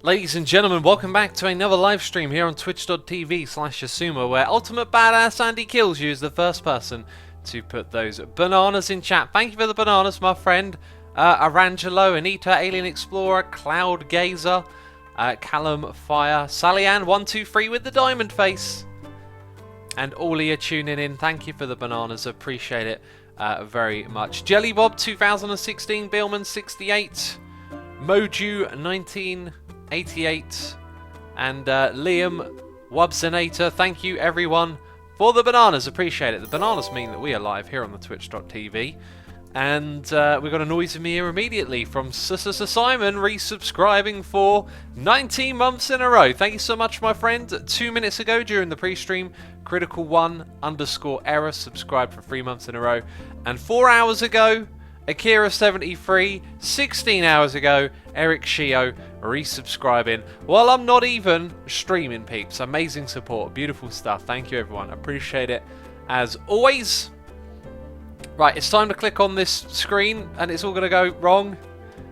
Ladies and gentlemen, welcome back to another live stream here on twitch.tv/Asuma, where Ultimate Badass Andy Kills You is the first person to put those bananas in chat. Thank you for the bananas, my friend. Arangelo, Anita, Alien Explorer, Cloud Gazer, Callum Fire, Sally Ann 123 with the diamond face, and all of you tuning in. Thank you for the bananas, appreciate it very much. Jelly Bob 2016, Billman 68, Moju 1988, and Liam Wubsinator. Thank you everyone for the bananas, appreciate it. The bananas mean that we are live here on the twitch.tv. And we got a noise in my ear immediately from Simon resubscribing for 19 months in a row. Thank you so much, my friend. 2 minutes ago during the pre-stream, Critical1_error subscribed for 3 months in a row. And 4 hours ago, Akira73, 16 hours ago, Eric Shio resubscribing. Well, I'm not even streaming, peeps. Amazing support, beautiful stuff. Thank you, everyone. Appreciate it as always. Right, it's time to click on this screen and it's all going to go wrong.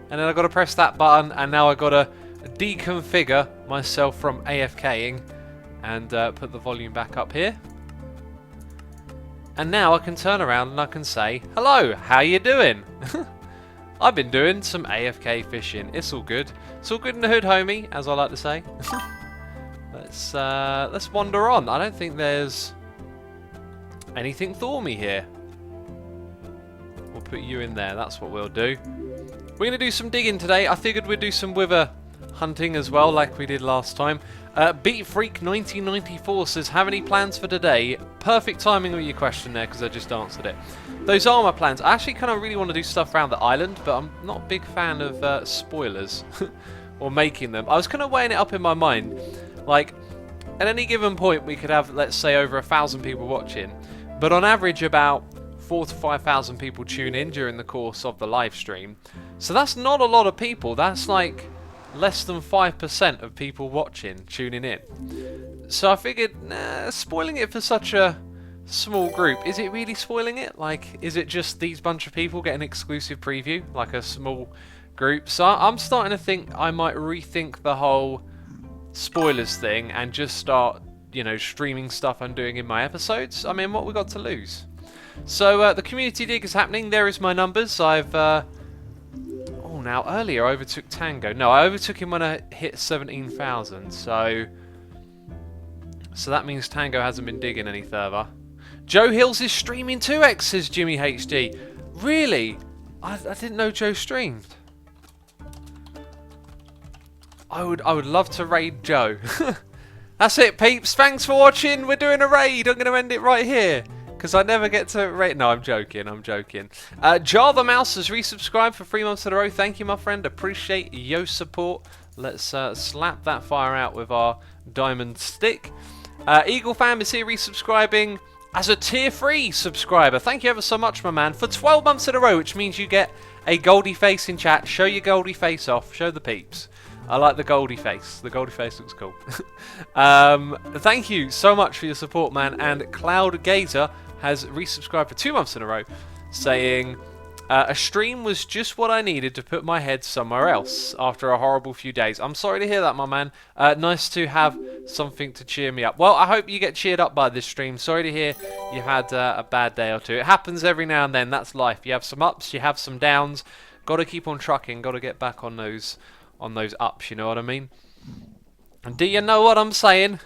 And then I've got to press that button and now I've got to deconfigure myself from AFKing and put the volume back up here. And now I can turn around and I can say, hello, how you doing? I've been doing some AFK fishing. It's all good. It's all good in the hood, homie, as I like to say. Let's wander on. I don't think there's anything for me here. We'll put you in there, that's what we'll do. We're going to do some digging today. I figured we'd do some wither hunting as well, like we did last time. Beat Freak 1994 says, have any plans for today? Perfect timing with your question there, because I just answered it. Those are my plans. I actually kind of really want to do stuff around the island, but I'm not a big fan of spoilers or making them. I was kind of weighing it up in my mind. Like, at any given point we could have, let's say, over 1,000 people watching, but on average about 4,000 to 5,000 people tune in during the course of the live stream. So that's not a lot of people. That's like less than 5% of people watching, tuning in. So I figured, nah, spoiling it for such a small group, is it really spoiling it? Like, is it just these bunch of people get an exclusive preview, like a small group? So I'm starting to think I might rethink the whole spoilers thing and just start, you know, streaming stuff I'm doing in my episodes. I mean, what we got to lose? So the community dig is happening. There is my numbers. I've now earlier I overtook Tango. No, I overtook him when I hit 17,000. So that means Tango hasn't been digging any further. Joe Hills is streaming 2x, says Jimmy HD. Really? I didn't know Joe streamed. I would love to raid Joe. That's it, peeps. Thanks for watching. We're doing a raid. I'm going to end it right here, because I never get to rate. No, I'm joking. I'm joking. Jar the Mouse has resubscribed for 3 months in a row. Thank you, my friend. Appreciate your support. Let's slap that fire out with our diamond stick. Eagle Fam is here resubscribing as a tier 3 subscriber. Thank you ever so much, my man, for 12 months in a row, which means you get a goldie face in chat. Show your goldie face off. Show the peeps. I like the goldie face. The goldie face looks cool. Thank you so much for your support, man. And Cloud Gazer has resubscribed for 2 months in a row, saying, a stream was just what I needed to put my head somewhere else after a horrible few days. I'm sorry to hear that, my man. Nice to have something to cheer me up. Well, I hope you get cheered up by this stream. Sorry to hear you had a bad day or two. It happens every now and then. That's life. You have some ups, you have some downs. Got to keep on trucking. Got to get back on those ups, you know what I mean? And do you know what I'm saying?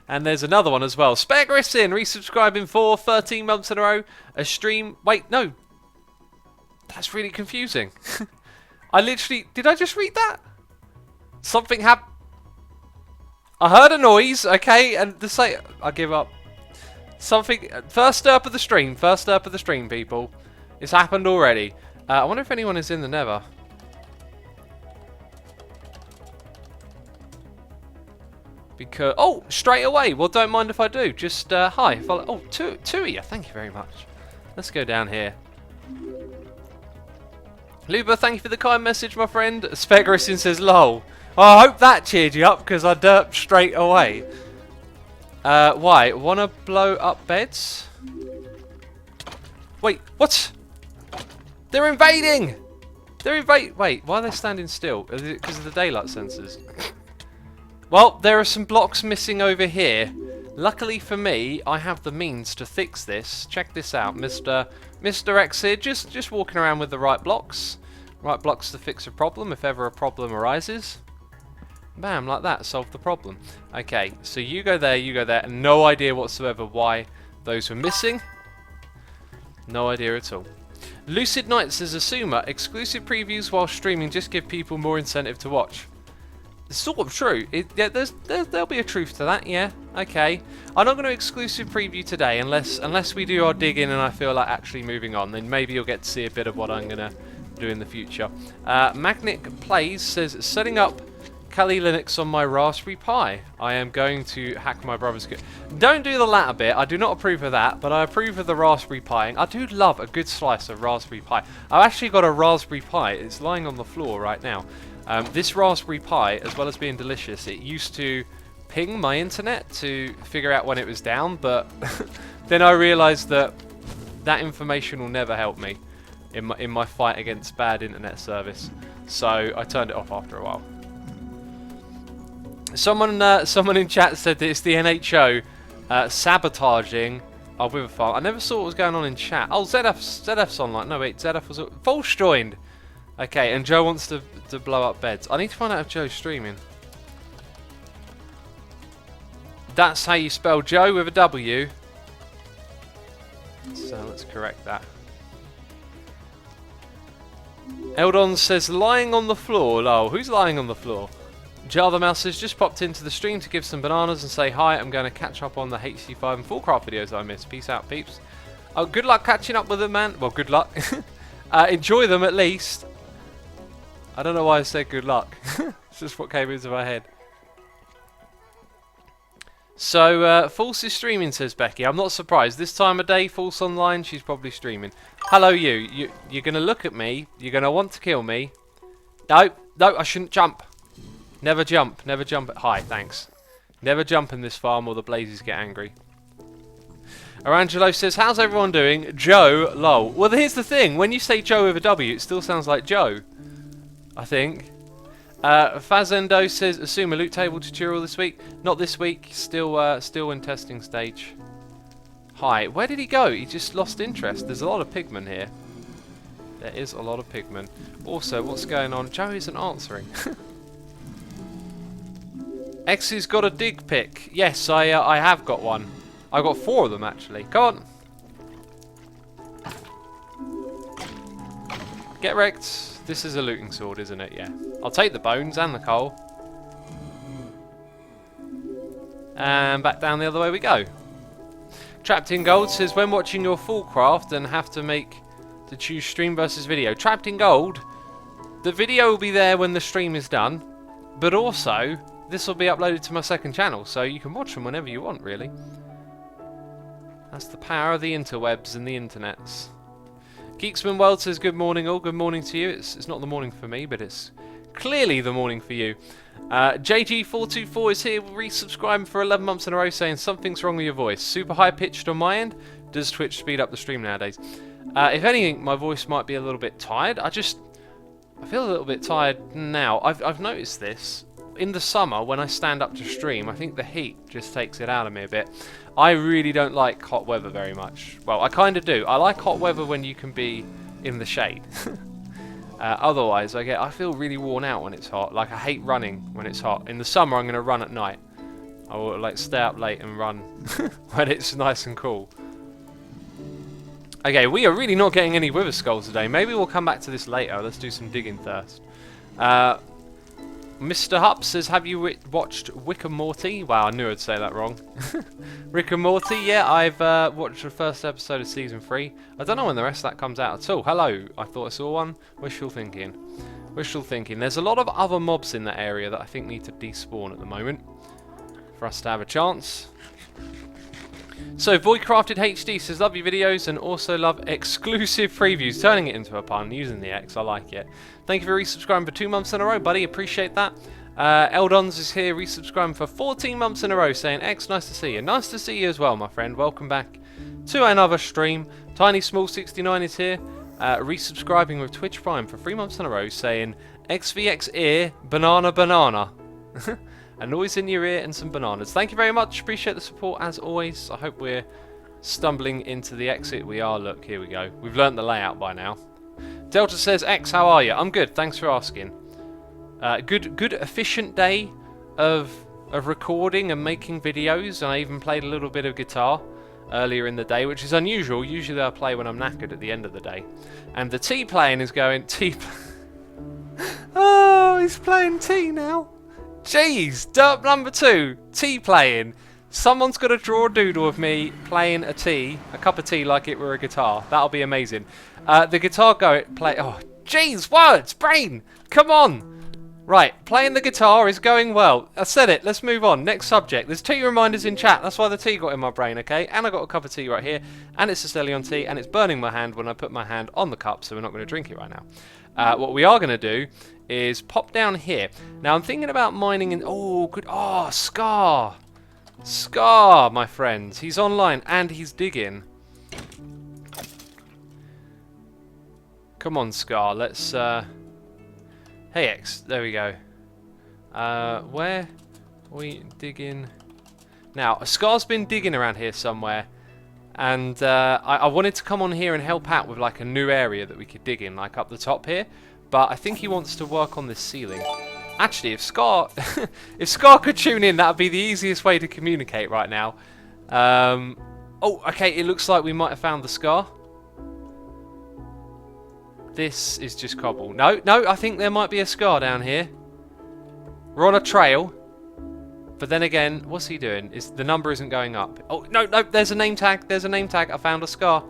And there's another one as well. Spare Grissin resubscribing for 13 months in a row. A stream. Wait, no. That's really confusing. I literally. Did I just read that? Something happened. I heard a noise, okay, and the say. I give up. Something. First derp of the stream. First derp of the stream, people. It's happened already. I wonder if anyone is in the Nether. Because, oh, straight away. Well, don't mind if I do. Just, hi. Follow. Oh, two of you. Thank you very much. Let's go down here. Luba, thank you for the kind message, my friend. Spegarison says, lol. Oh, I hope that cheered you up, because I derped straight away. Why? Wanna blow up beds? Wait, what? They're invading! Wait, why are they standing still? Is it because of the daylight sensors? Well, there are some blocks missing over here. Luckily for me, I have the means to fix this. Check this out, Mr. X here, just walking around with the right blocks. Right blocks to fix a problem if ever a problem arises. Bam, like that, solved the problem. Okay, so you go there, no idea whatsoever why those were missing. No idea at all. Lucid Knight says, Asuma, exclusive previews while streaming just give people more incentive to watch. It's sort of true. Yeah, there'll be a truth to that, yeah. Okay. I'm not going to exclusive preview today unless we do our digging and I feel like actually moving on. Then maybe you'll get to see a bit of what I'm going to do in the future. Magnic Plays says, setting up Kali Linux on my Raspberry Pi. I am going to hack my brother's good. Don't do the latter bit. I do not approve of that, but I approve of the Raspberry Pi. I do love a good slice of Raspberry Pi. I've actually got a Raspberry Pi. It's lying on the floor right now. This Raspberry Pi, as well as being delicious, it used to ping my internet to figure out when it was down, but then I realised that information will never help me in my fight against bad internet service. So I turned it off after a while. Someone in chat said that it's the NHO sabotaging our Wither farm. I never saw what was going on in chat. Oh, ZF's online. No, wait, ZF was false joined. Okay, and Joe wants to blow up beds. I need to find out if Joe's streaming. That's how you spell Joe with a W. So let's correct that. Eldon says, lying on the floor. Lol, who's lying on the floor? Java Mouse says, just popped into the stream to give some bananas and say hi. I'm going to catch up on the HC5 and Fullcraft videos I missed. Peace out, peeps. Oh, good luck catching up with them, man. Well, good luck. Enjoy them at least. I don't know why I said good luck. It's just what came into my head. So, False is streaming, says Becky. I'm not surprised. This time of day, False online, she's probably streaming. Hello, you. You're going to look at me. You're going to want to kill me. No, I shouldn't jump. Never jump. Never jump. Hi, thanks. Never jump in this farm or the blazes get angry. Arangelo says, how's everyone doing? Joe, lol. Well, here's the thing. When you say Joe with a W, it still sounds like Joe. I think. Fazendo says, assume a loot table tutorial this week. Not this week. Still in testing stage. Hi. Where did he go? He just lost interest. There's a lot of pigmen here. There is a lot of pigmen. Also, what's going on? Joe isn't answering. X's got a dig pic. Yes, I have got one. I've got 4 of them, actually. Come on. Get wrecked. This is a looting sword, isn't it? Yeah. I'll take the bones and the coal. And back down the other way we go. Trapped in Gold says, when watching your full craft and have to choose stream versus video. Trapped in Gold, the video will be there when the stream is done. But also, this will be uploaded to my second channel. So you can watch them whenever you want, really. That's the power of the interwebs and the internets. Geeksman World says, good morning all, good morning to you. It's not the morning for me, but it's clearly the morning for you. JG424 is here, resubscribing for 11 months in a row, saying something's wrong with your voice. Super high pitched on my end. Does Twitch speed up the stream nowadays? If anything, my voice might be a little bit tired. I feel a little bit tired now. I've noticed this. In the summer, when I stand up to stream, I think the heat just takes it out of me a bit. I really don't like hot weather very much. Well, I kind of do. I like hot weather when you can be in the shade. Otherwise, I feel really worn out when it's hot. Like, I hate running when it's hot. In the summer, I'm going to run at night. I will like stay up late and run when it's nice and cool. Okay, we are really not getting any wither skulls today. Maybe we'll come back to this later. Let's do some digging first. Mr. Hupp says, have you watched Rick and Morty? Wow, I knew I'd say that wrong. Rick and Morty, yeah, I've watched the first episode of Season 3. I don't know when the rest of that comes out at all. Hello, I thought I saw one. Wishful thinking. Wishful thinking. There's a lot of other mobs in that area that I think need to despawn at the moment for us to have a chance. So, Voidcrafted HD says, love your videos and also love exclusive previews. Turning it into a pun, using the X, I like it. Thank you for resubscribing for 2 months in a row, buddy. Appreciate that. Eldons is here, resubscribing for 14 months in a row, saying, X, nice to see you. Nice to see you as well, my friend. Welcome back to another stream. Tiny Small 69 is here. resubscribing with Twitch Prime for 3 months in a row, saying XVX ear, banana, banana. A noise in your ear and some bananas. Thank you very much. Appreciate the support as always. I hope we're stumbling into the exit. We are. Look, here we go. We've learnt the layout by now. Delta says, X, how are you? I'm good. Thanks for asking. Good efficient day of recording and making videos, and I even played a little bit of guitar earlier in the day, which is unusual. Usually I play when I'm knackered at the end of the day. And the T playing is going Oh, he's playing T now. Jeez, derp number 2, T playing. Someone's got to draw a doodle of me playing a cup of tea like it were a guitar. That'll be amazing. The guitar play. Oh, jeez, words, brain, come on. Right, playing the guitar is going well. I said it. Let's move on. Next subject. There's tea reminders in chat. That's why the tea got in my brain, okay? And I got a cup of tea right here, and it's a Stellion tea, and it's burning my hand when I put my hand on the cup, so we're not going to drink it right now. What we are going to do is pop down here. Now I'm thinking about mining in. Oh, good. Oh, Scar. Scar, my friends. He's online and he's digging. Come on, Scar. Let's. Hey, X. There we go. Where are we digging? Now, Scar's been digging around here somewhere. And I wanted to come on here and help out with like a new area that we could dig in, like up the top here. But I think he wants to work on this ceiling. Actually, if Scar if Scar could tune in, that would be the easiest way to communicate right now. Oh, okay, it looks like we might have found the Scar. This is just cobble. No, I think there might be a Scar down here. We're on a trail. But then again, what's he doing? The number isn't going up. Oh, no, there's a name tag. There's a name tag. I found a Scar.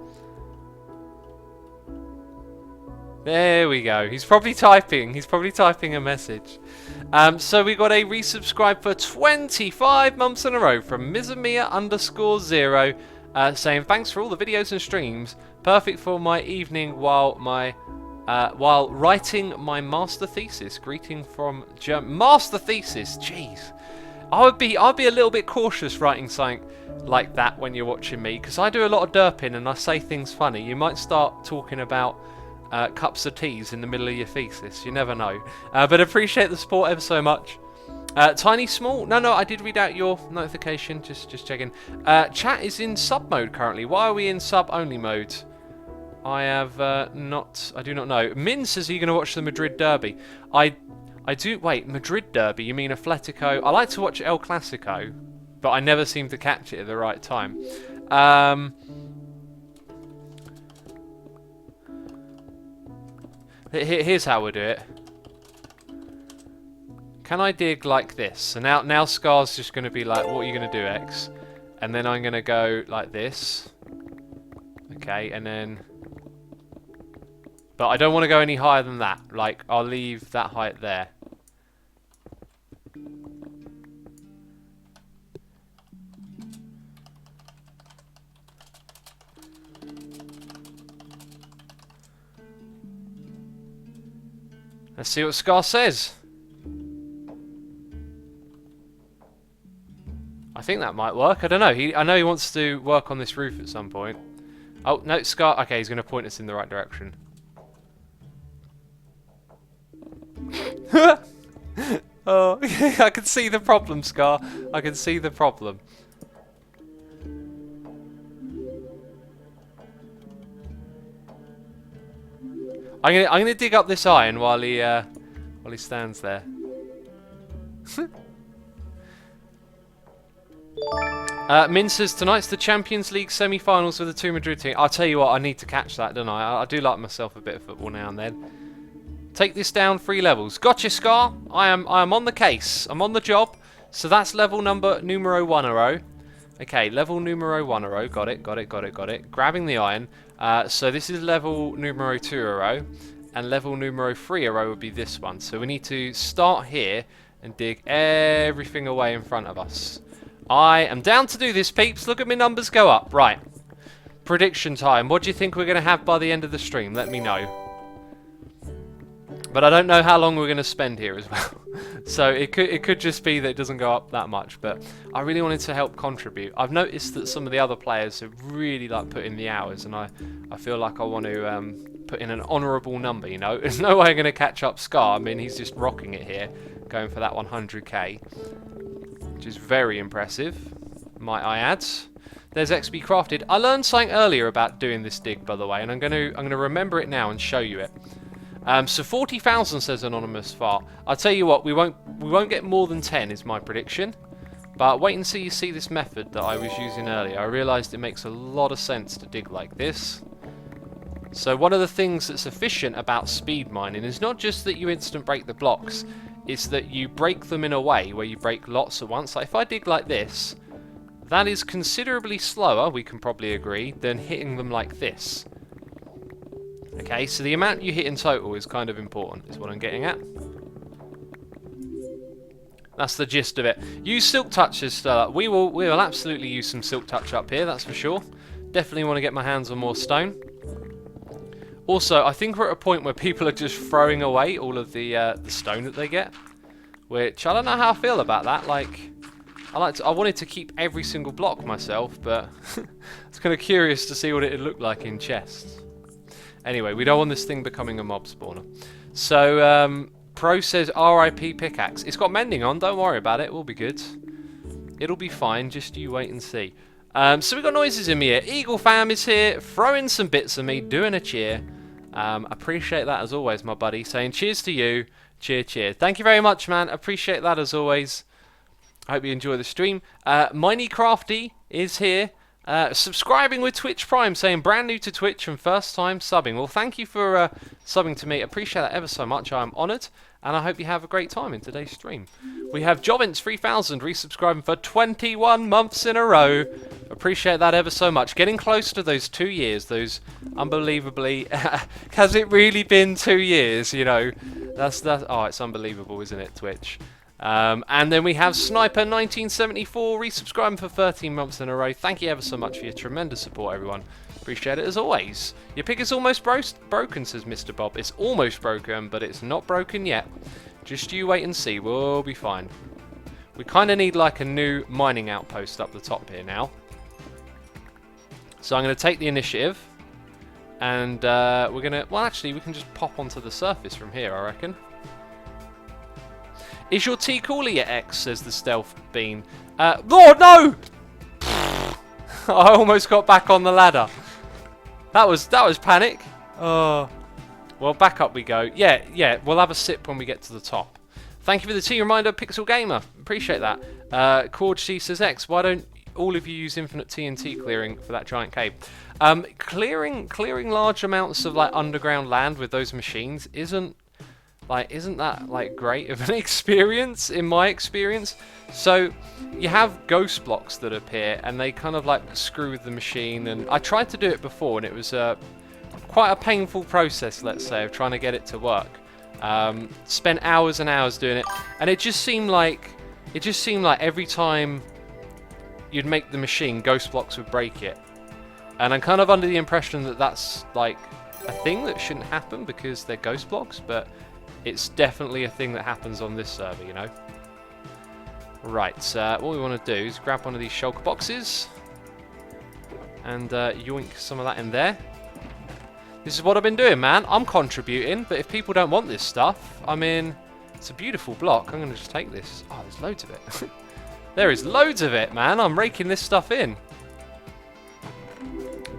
There we go. He's probably typing. He's probably typing a message. So we got a resubscribe for 25 months in a row from Mizamia_0 saying thanks for all the videos and streams. Perfect for my evening while writing my master thesis. Greeting from master thesis. Jeez. I'd be a little bit cautious writing something like that when you're watching me, because I do a lot of derping and I say things funny. You might start talking about cups of teas in the middle of your thesis. You never know. But appreciate the support ever so much. Tiny Small. No, I did read out your notification. Just checking. Chat is in sub mode currently. Why are we in sub only mode? I do not know. Min says, are you going to watch the Madrid Derby? I do. Wait, Madrid Derby? You mean Atletico? I like to watch El Clasico, but I never seem to catch it at the right time. Here's how we do it. Can I dig like this? So now Scar's just going to be like, what are you going to do, X? And then I'm going to go like this. Okay, and then... But I don't want to go any higher than that. Like, I'll leave that height there. Let's see what Scar says. I think that might work. I don't know. I know he wants to work on this roof at some point. Oh, no, Scar. Okay, he's going to point us in the right direction. Oh, I can see the problem, Scar. I can see the problem. I'm gonna dig up this iron while he stands there. Min says tonight's the Champions League semi-finals with the 2 Madrid team. I'll tell you what, I need to catch that, don't I? I do like myself a bit of football now and then. Take this down 3 levels. Gotcha, Scar. I am on the case. I'm on the job. So that's level numero 1. Okay, level numero 1. Got it. Grabbing the iron. So this is level numero 2, and level numero 3 would be this one. So we need to start here and dig everything away in front of us. I am down to do this, peeps. Look at my numbers go up. Right. Prediction time. What do you think we're going to have by the end of the stream? Let me know. But I don't know how long we're going to spend here as well. So it could just be that it doesn't go up that much. But I really wanted to help contribute. I've noticed that some of the other players have really like put in the hours, and I feel like I want to put in an honourable number. You know, there's no way I'm going to catch up Scar. I mean, he's just rocking it here, going for that 100k, which is very impressive, might I add. There's XP crafted. I learned something earlier about doing this dig, by the way, and I'm going to remember it now and show you it. So 40,000 says Anonymous Fart. I'll tell you what, we won't get more than 10 is my prediction. But wait until you see this method that I was using earlier. I realised it makes a lot of sense to dig like this. So one of the things that's efficient about speed mining is not just that you instant break the blocks, it's that you break them in a way where you break lots at once. Like if I dig like this, that is considerably slower, we can probably agree, than hitting them like this. Okay, so the amount you hit in total is kind of important, is what I'm getting at. That's the gist of it. Use Silk Touches, Stella. We will absolutely use some Silk Touch up here, that's for sure. Definitely want to get my hands on more stone. Also, I think we're at a point where people are just throwing away all of the stone that they get, which I don't know how I feel about that. Like, I wanted to keep every single block myself, but it's kind of curious to see what it'd look like in chests. Anyway, we don't want this thing becoming a mob spawner. So, Pro says RIP pickaxe. It's got mending on, don't worry about it, we'll be good. It'll be fine, just you wait and see. So we've got noises in here. Eagle Fam is here, throwing some bits of me, doing a cheer. Appreciate that as always, my buddy, saying cheers to you. Cheer, cheer. Thank you very much, man. Appreciate that as always. I hope you enjoy the stream. Minecrafty is here. Subscribing with Twitch Prime, saying brand new to Twitch and first time subbing. Well, thank you for subbing to me. Appreciate that ever so much. I'm honoured, and I hope you have a great time in today's stream. We have Jovins3000 resubscribing for 21 months in a row. Appreciate that ever so much. Getting close to those 2 years, those unbelievably... has it really been 2 years, you know? That's oh, it's unbelievable, isn't it, Twitch? And then we have Sniper1974 resubscribing for 13 months in a row. Thank you ever so much for your tremendous support, everyone. Appreciate it as always. Your pick is almost broken, says Mr. Bob. It's almost broken, but it's not broken yet. Just you wait and see. We'll be fine. We kind of need like a new mining outpost up the top here now. So I'm going to take the initiative. And we're going to... Well, actually, we can just pop onto the surface from here, I reckon. Is your tea cooler yet, X? Says the stealth bean. Oh, no! I almost got back on the ladder. That was panic. Oh. Well, back up we go. Yeah, we'll have a sip when we get to the top. Thank you for the tea reminder, Pixel Gamer. Appreciate that. Cord C says, X, why don't all of you use infinite TNT clearing for that giant cave? Clearing large amounts of like underground land with those machines isn't that like great of an experience in my experience? So you have ghost blocks that appear and they kind of like screw with the machine, and I tried to do it before and it was quite a painful process, let's say, of trying to get it to work. Spent hours and hours doing it, and it just seemed like every time you'd make the machine, ghost blocks would break it. And I'm kind of under the impression that that's like a thing that shouldn't happen because they're ghost blocks, but it's definitely a thing that happens on this server, you know. Right, what we want to do is grab one of these shulker boxes and yoink some of that in there. This is what I've been doing, man. I'm contributing, but if people don't want this stuff, I mean, it's a beautiful block. I'm going to just take this. Oh, there's loads of it. There is loads of it, man. I'm raking this stuff in.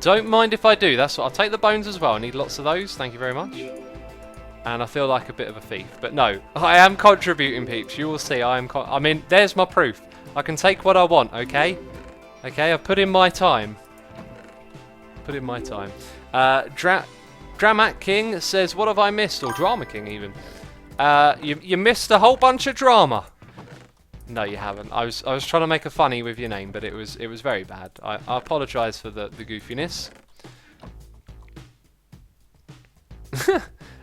Don't mind if I do. That's what I'll take the bones as well. I need lots of those. Thank you very much. And I feel like a bit of a thief, but no, I am contributing, peeps. You will see. I mean, there's my proof. I can take what I want. Okay, I've put in my time. Dramat King says, "What have I missed?" Or Drama King even. You missed a whole bunch of drama. No, you haven't. I was trying to make a funny with your name, but it was very bad. I apologise for the goofiness.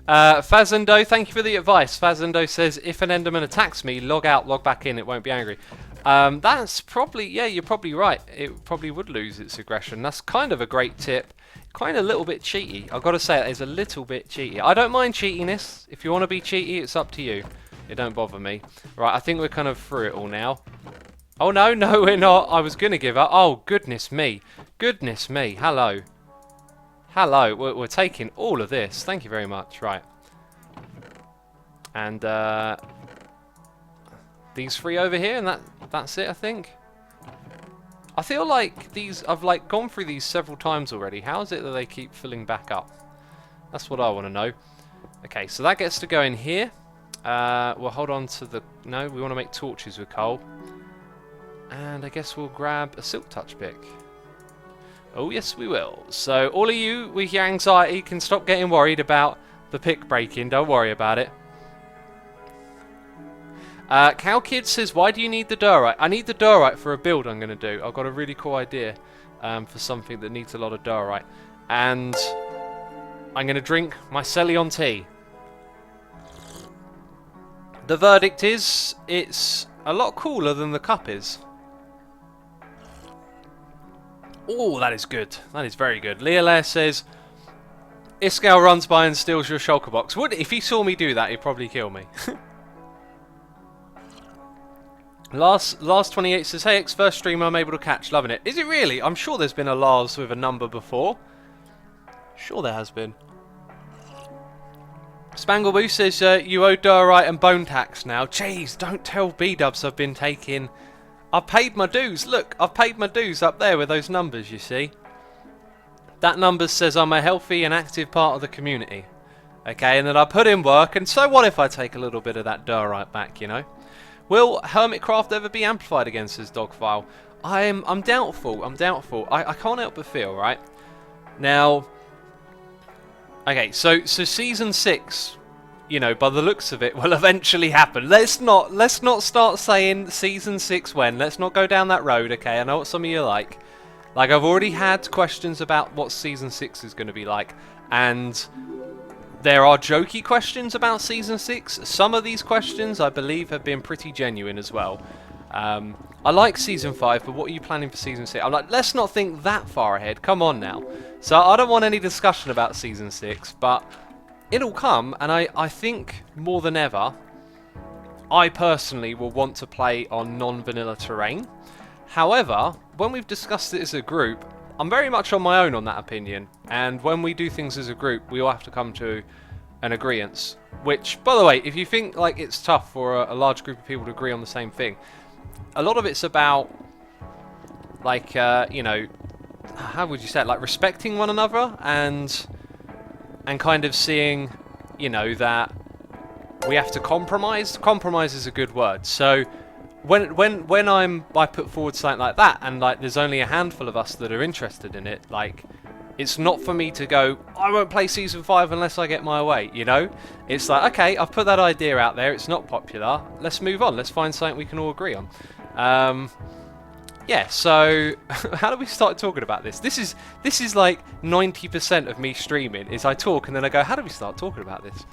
Fazendo, thank you for the advice. Fazendo says, if an Enderman attacks me, log out, log back in, it won't be angry. That's probably, yeah, you're probably right. It probably would lose its aggression. That's kind of a great tip. kind of a little bit cheaty. I've got to say, it is a little bit cheaty. I don't mind cheatiness. If you want to be cheaty, it's up to you. It don't bother me. Right, I think we're kind of through it all now. Oh, no, no, we're not. I was going to give up. Oh, goodness me. Goodness me. Hello. Hello. We're taking all of this. Thank you very much. Right. And these three over here, and that's it, I think. I feel like I've like gone through these several times already. How is it that they keep filling back up? That's what I want to know. Okay, so that gets to go in here. We'll hold on to the... No, we want to make torches with coal. And I guess we'll grab a silk touch pick. Oh, yes, we will. So all of you with your anxiety can stop getting worried about the pick breaking. Don't worry about it. Cow Kid says, why do you need the diorite? I need the diorite for a build I'm going to do. I've got a really cool idea for something that needs a lot of diorite. And I'm going to drink my Celion tea. The verdict is, it's a lot cooler than the cup is. Oh, that is good. That is very good. Leolair says, Iskal runs by and steals your shulker box. If he saw me do that, he'd probably kill me. Last 28 says, hey, first stream I'm able to catch. Loving it. Is it really? I'm sure there's been a Lars with a number before. Sure there has been. Spangleboo says, you owe diorite and bone tax now. Jeez, don't tell B-dubs I've been taking... I've paid my dues. Look, I've paid my dues up there with those numbers, you see. That number says I'm a healthy and active part of the community. Okay, and then I put in work, and so what if I take a little bit of that diorite back, you know? Will Hermitcraft ever be amplified again, says Dogfile? I'm doubtful. I'm doubtful. I can't help but feel, right? Now... Okay, so Season 6... You know, by the looks of it, will eventually happen. Let's not start saying Season 6 when. Let's not go down that road, okay? I know what some of you like. Like, I've already had questions about what Season 6 is going to be like. And there are jokey questions about Season 6. Some of these questions, I believe, have been pretty genuine as well. I like Season 5, but what are you planning for Season 6? I'm like, let's not think that far ahead. Come on now. So I don't want any discussion about Season 6, but... it'll come, and I think more than ever, I personally will want to play on non-vanilla terrain. However, when we've discussed it as a group, I'm very much on my own on that opinion. And when we do things as a group, we all have to come to an agreement. Which, by the way, if you think like it's tough for a large group of people to agree on the same thing, a lot of it's about, like, you know, how would you say it? Like respecting one another and kind of seeing, you know, that we have to compromise. Compromise is a good word. So when I put forward something like that, and like there's only a handful of us that are interested in it, like it's not for me to go, I won't play Season 5 unless I get my way, you know? It's like, okay, I've put that idea out there, it's not popular, let's move on, let's find something we can all agree on. Yeah, so how do we start talking about this? This is like 90% of me streaming, is I talk and then I go, how do we start talking about this?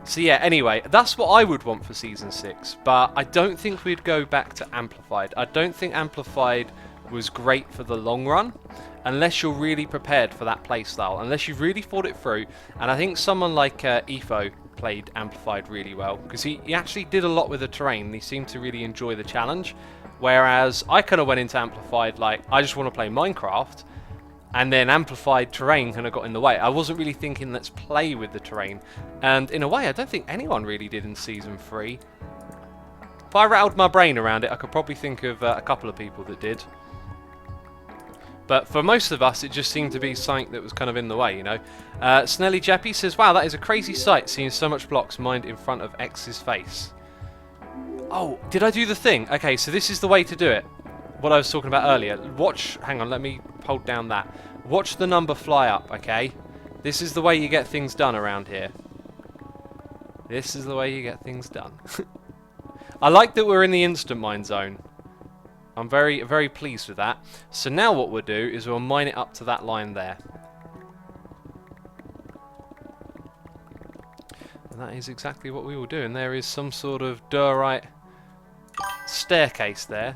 So yeah, anyway, that's what I would want for Season 6, but I don't think we'd go back to Amplified. I don't think Amplified was great for the long run, unless you're really prepared for that playstyle, unless you've really thought it through, and I think someone like Etho played Amplified really well, because he actually did a lot with the terrain, and he seemed to really enjoy the challenge. Whereas I kind of went into Amplified like, I just want to play Minecraft, and then Amplified terrain kind of got in the way. I wasn't really thinking, let's play with the terrain. And in a way, I don't think anyone really did in Season 3. If I rattled my brain around it, I could probably think of a couple of people that did. But for most of us, it just seemed to be something that was kind of in the way, you know. Snelly Jeppy says, wow, that is a crazy sight, seeing so much blocks mined in front of X's face. Oh, did I do the thing? Okay, so this is the way to do it. What I was talking about earlier. Watch, hang on, let me hold down that. Watch the number fly up, okay? This is the way you get things done around here. This is the way you get things done. I like that we're in the instant mine zone. I'm very, very pleased with that. So now what we'll do is we'll mine it up to that line there. And that is exactly what we will do. And there is some sort of diorite staircase there.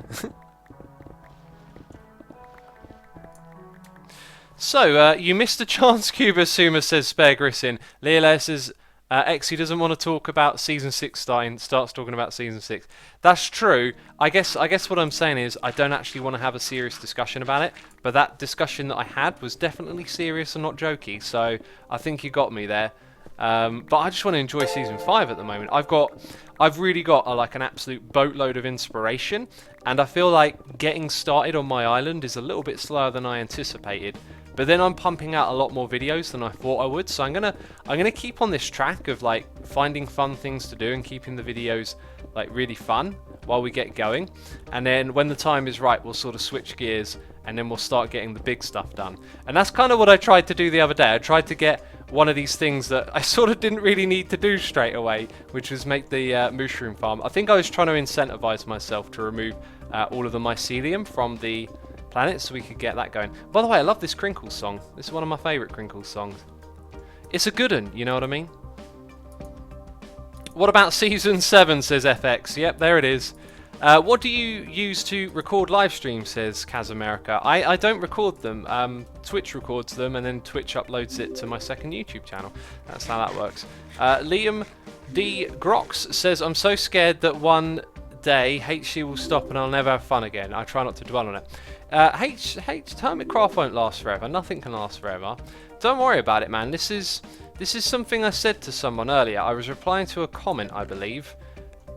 So, you missed a chance, Cuba Suma says Spare Grissin. Leela says Exy doesn't want to talk about Season 6 starts talking about Season 6. That's true. I guess what I'm saying is I don't actually want to have a serious discussion about it, but that discussion that I had was definitely serious and not jokey, so I think you got me there. But I just want to enjoy Season 5 at the moment. I've really got like an absolute boatload of inspiration, and I feel like getting started on my island is a little bit slower than I anticipated. But then I'm pumping out a lot more videos than I thought I would, so I'm gonna keep on this track of like finding fun things to do and keeping the videos like really fun while we get going. And then when the time is right, we'll sort of switch gears and then we'll start getting the big stuff done. And that's kind of what I tried to do the other day. I tried to get one of these things that I sort of didn't really need to do straight away, which was make the mushroom farm. I think I was trying to incentivize myself to remove all of the mycelium from the planet so we could get that going. By the way, I love this Crinkle song. This is one of my favourite Crinkle songs. It's a good one, you know what I mean? What about Season 7, says FX. Yep, there it is. What do you use to record live streams, says Kaz America. I don't record them. Twitch records them and then Twitch uploads it to my second YouTube channel. That's how that works. Liam D. Grox says, I'm so scared that one day HC will stop and I'll never have fun again. I try not to dwell on it. Hermitcraft won't last forever. Nothing can last forever. Don't worry about it, man. This is something I said to someone earlier. I was replying to a comment, I believe.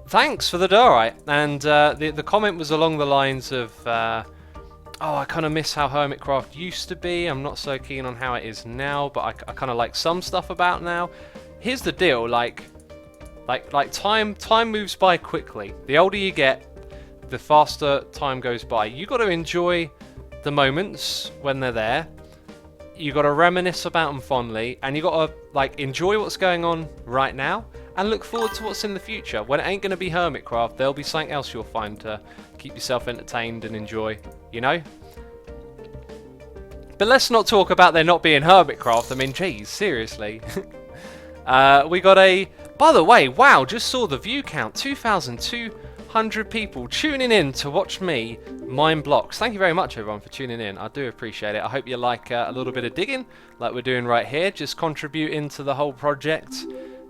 Thanks for the diorite. And the comment was along the lines of, oh, I kind of miss how Hermitcraft used to be. I'm not so keen on how it is now, but I kind of like some stuff about now. Here's the deal, like time moves by quickly. The older you get, the faster time goes by. You got to enjoy the moments when they're there. You got to reminisce about them fondly, and you got to like enjoy what's going on right now and look forward to what's in the future. When it ain't going to be Hermitcraft, there'll be something else you'll find to keep yourself entertained and enjoy, you know? But let's not talk about there not being Hermitcraft. I mean, geez, seriously. We got a... By the way, wow, just saw the view count. 2,200 people tuning in to watch me mine blocks. Thank you very much, everyone, for tuning in. I do appreciate it. I hope you like a little bit of digging, like we're doing right here. Just contributing to the whole project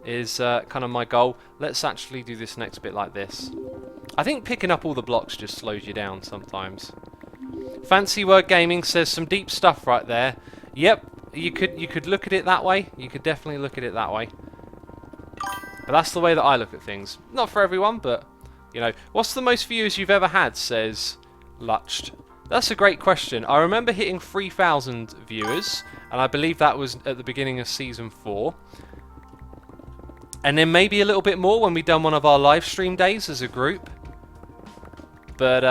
is kind of my goal. Let's actually do this next bit like this. I think picking up all the blocks just slows you down sometimes. Fancy Word Gaming says some deep stuff right there. Yep, you could look at it that way. You could definitely look at it that way. But that's the way that I look at things. Not for everyone, but, you know. What's the most viewers you've ever had, says Lutched. That's a great question. I remember hitting 3,000 viewers, and I believe that was at the beginning of Season 4. And then maybe a little bit more when we done one of our live stream days as a group. But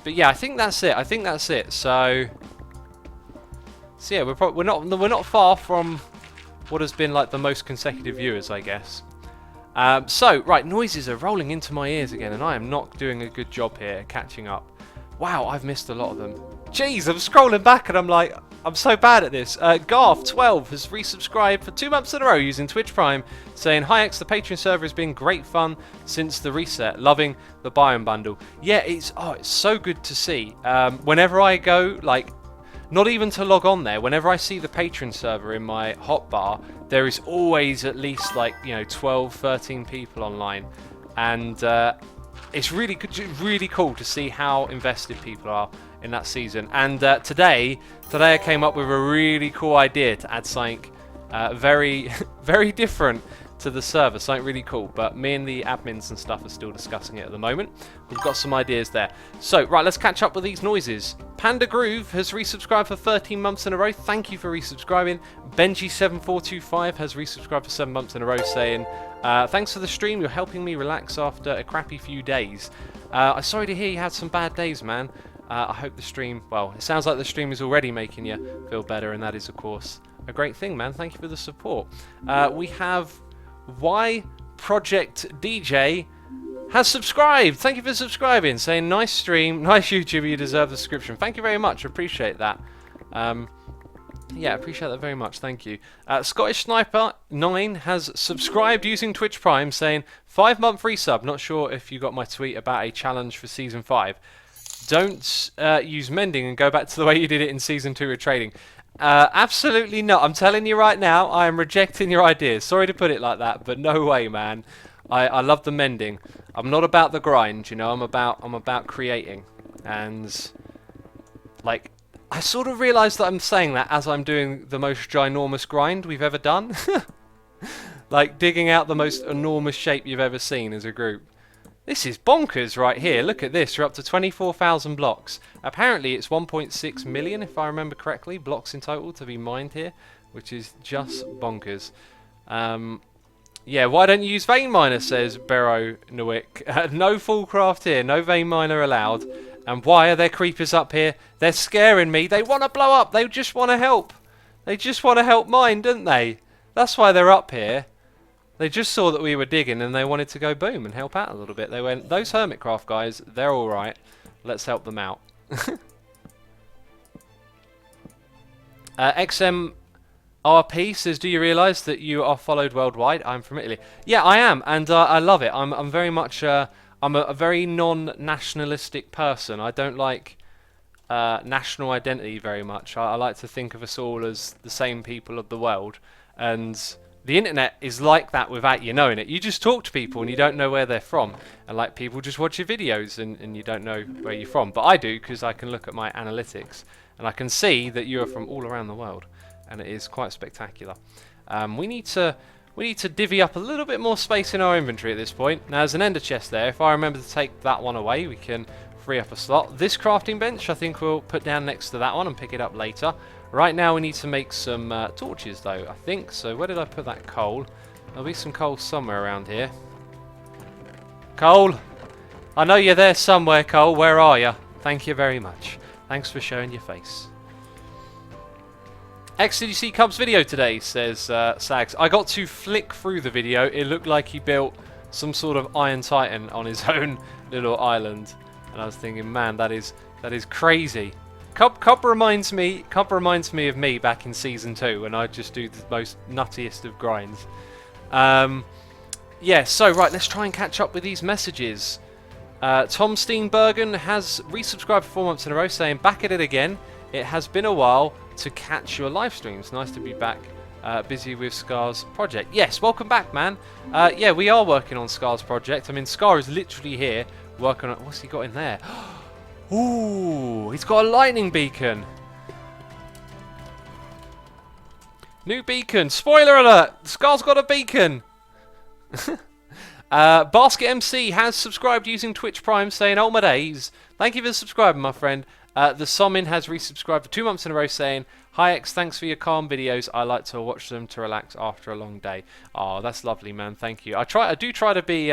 yeah, I think that's it. I think that's it. So yeah, we're not far from what has been like the most consecutive viewers, I guess. So right, noises are rolling into my ears again, and I am not doing a good job here catching up. Wow, I've missed a lot of them. Jeez, I'm scrolling back and I'm like, I'm so bad at this. Garth12 has resubscribed for 2 months in a row using Twitch Prime, saying, Hi X, the Patreon server has been great fun since the reset. Loving the Biome Bundle. Yeah, it's so good to see. Whenever I go, like, not even to log on there, whenever I see the Patreon server in my hotbar, there is always at least, like, you know, 12, 13 people online. And it's really good, really cool to see how invested people are in that season. And today I came up with a really cool idea to add something very, very different to the server, something really cool. But me and the admins and stuff are still discussing it at the moment. We've got some ideas there. So, right, let's catch up with these noises. Panda Groove has resubscribed for 13 months in a row. Thank you for resubscribing. Benji7425 has resubscribed for 7 months in a row, saying, thanks for the stream. You're helping me relax after a crappy few days. I'm sorry to hear you had some bad days, man. I hope the stream, well, it sounds like the stream is already making you feel better, and that is, of course, a great thing, man. Thank you for the support. We have Y Project DJ has subscribed. Thank you for subscribing, saying, nice stream, nice YouTube, you deserve the subscription. Thank you very much, appreciate that. Yeah, appreciate that very much, thank you. Scottish Sniper 9 has subscribed using Twitch Prime, saying, 5-month resub. Not sure if you got my tweet about a challenge for Season 5. Don't use mending and go back to the way you did it in Season 2 with trading. Absolutely not. I'm telling you right now, I am rejecting your ideas. Sorry to put it like that, but no way, man. I love the mending. I'm not about the grind, you know. I'm about creating. And like, I sort of realise that I'm saying that as I'm doing the most ginormous grind we've ever done. Like digging out the most enormous shape you've ever seen as a group. This is bonkers right here. Look at this. We're up to 24,000 blocks. Apparently it's 1.6 million, if I remember correctly, blocks in total to be mined here, which is just bonkers. Yeah, why don't you use vein miner, says Bero Nowik. No full craft here, no vein miner allowed. And why are there creepers up here? They're scaring me. They want to blow up. They just want to help. They just want to help mine, don't they? That's why they're up here. They just saw that we were digging and they wanted to go boom and help out a little bit. They went, those Hermitcraft guys, they're alright. Let's help them out. XMRP says, do you realise that you are followed worldwide? I'm from Italy. Yeah, I am, and I love it. I'm very much, I'm a very non-nationalistic person. I don't like national identity very much. I like to think of us all as the same people of the world. And the internet is like that without you knowing it. You just talk to people and you don't know where they're from. And like people just watch your videos and you don't know where you're from. But I do, because I can look at my analytics and I can see that you are from all around the world. And it is quite spectacular. We need to divvy up a little bit more space in our inventory at this point. Now there's an ender chest there. If I remember to take that one away, we can free up a slot. This crafting bench I think we'll put down next to that one and pick it up later. Right now we need to make some torches though, I think. So where did I put that coal? There'll be some coal somewhere around here. Coal! I know you're there somewhere, Coal. Where are you? Thank you very much. Thanks for showing your face. X, did you see Cub's video today? Says Sags. I got to flick through the video. It looked like he built some sort of Iron Titan on his own little island. And I was thinking, man, that is crazy. Cub reminds me of me back in Season 2 when I just do the most nuttiest of grinds. Yeah, so right, let's try and catch up with these messages. Tom Steenbergen has resubscribed for 4 months in a row, saying, back at it again. It has been a while to catch your live streams. Nice to be back. Busy with Scar's project. Yes, welcome back, man. Yeah, we are working on Scar's project. I mean, Scar is literally here working on... What's he got in there? Ooh, he's got a lightning beacon. New beacon. Spoiler alert. Scar's got a beacon. Basket MC has subscribed using Twitch Prime, saying, oh my days. Thank you for subscribing, my friend. The Somin has resubscribed for 2 months in a row, saying, hi X, thanks for your calm videos. I like to watch them to relax after a long day. Oh, that's lovely, man. Thank you. I do try to be